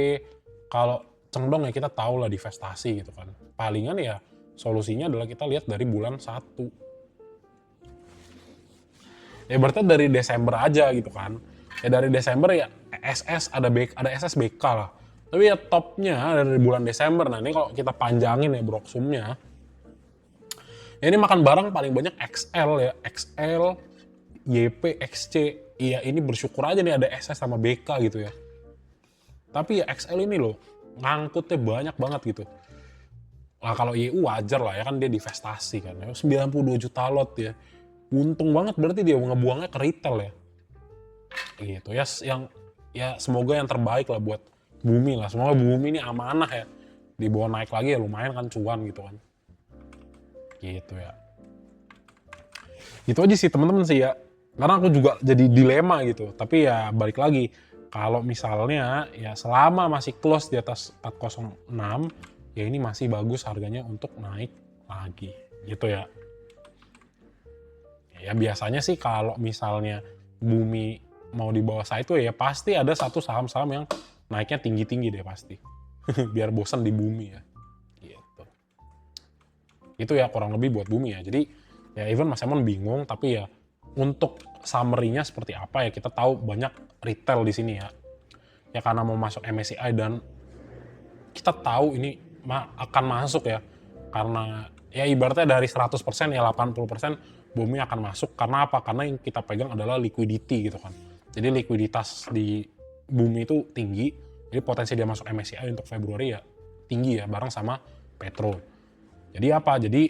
kalau cendong ya kita tahu lah divestasi gitu kan. Palingan ya solusinya adalah kita lihat dari bulan 1. Ya berarti dari Desember aja gitu kan. Ya dari Desember ya SS ada SSBK lah. Tapi ya topnya dari bulan Desember. Nah ini kalau kita panjangin ya broksumnya. Ya ini makan barang paling banyak XL ya. XL, YP, XC. Iya ini bersyukur aja nih ada SS sama BK gitu ya. Tapi ya XL ini loh ngangkutnya banyak banget gitu. Nah kalau YU wajar lah ya kan dia divestasi kan. 92 juta lot ya. Untung banget berarti dia ngebuangnya ke retail ya. Gitu ya yang ya semoga yang terbaik lah buat bumi lah. Semoga bumi ini amanah ya. Dibawa naik lagi ya lumayan kan cuan gitu kan. Gitu ya. Gitu aja sih teman-teman sih ya. Karena aku juga jadi dilema gitu. Tapi ya balik lagi, kalau misalnya ya selama masih close di atas 406, ya ini masih bagus harganya untuk naik lagi gitu ya. Ya biasanya sih kalau misalnya bumi mau di bawah saya itu ya pasti ada satu saham-saham yang naiknya tinggi-tinggi deh pasti. Biar bosan di bumi ya. Gitu. Itu ya kurang lebih buat bumi ya. Jadi ya even Mas Emon bingung, tapi ya untuk summary-nya seperti apa ya, kita tahu banyak retail di sini ya. Ya karena mau masuk MSCI dan kita tahu ini akan masuk ya. Karena ya ibaratnya dari 100% ya 80% bumi akan masuk. Karena apa? Karena yang kita pegang adalah liquidity gitu kan. Jadi likuiditas di bumi itu tinggi, jadi potensi dia masuk MSCI untuk Februari ya tinggi ya, bareng sama Petro. Jadi apa? Jadi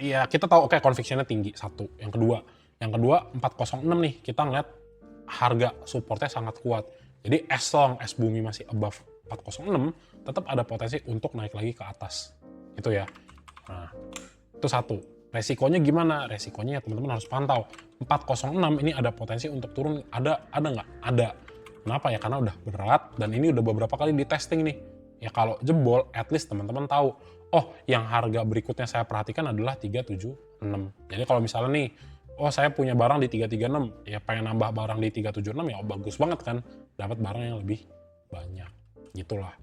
ya kita tahu oke, conviction-nya tinggi, satu. Yang kedua 406 nih, kita ngeliat harga supportnya sangat kuat. Jadi as long as bumi masih above 406, tetap ada potensi untuk naik lagi ke atas. Itu ya. Nah, itu satu. Resikonya gimana? Resikonya ya teman-teman harus pantau. 406 ini ada potensi untuk turun, ada nggak? Ada. Kenapa ya? Karena udah berat dan ini udah beberapa kali di testing nih. Ya kalau jebol, at least teman-teman tahu, oh yang harga berikutnya saya perhatikan adalah 376. Jadi kalau misalnya nih, oh saya punya barang di 336, ya pengen nambah barang di 376 ya bagus banget kan, dapat barang yang lebih banyak. Gitulah.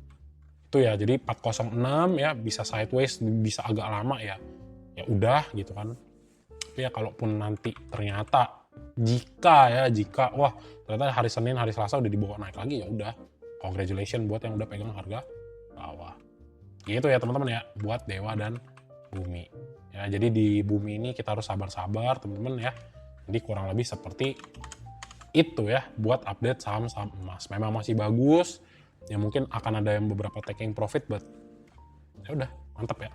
Itu ya, jadi 406 ya bisa sideways, bisa agak lama ya. Ya udah gitu kan. Tapi ya kalaupun nanti ternyata jika wah ternyata hari Senin hari Selasa udah dibawa naik lagi, ya udah congratulations buat yang udah pegang harga bawah. Gitu ya teman-teman ya, buat dewa dan bumi ya. Jadi di bumi ini kita harus sabar-sabar teman-teman ya. Jadi kurang lebih seperti itu ya buat update saham-saham emas. Memang masih bagus ya, mungkin akan ada yang beberapa taking profit, but ya udah mantap ya.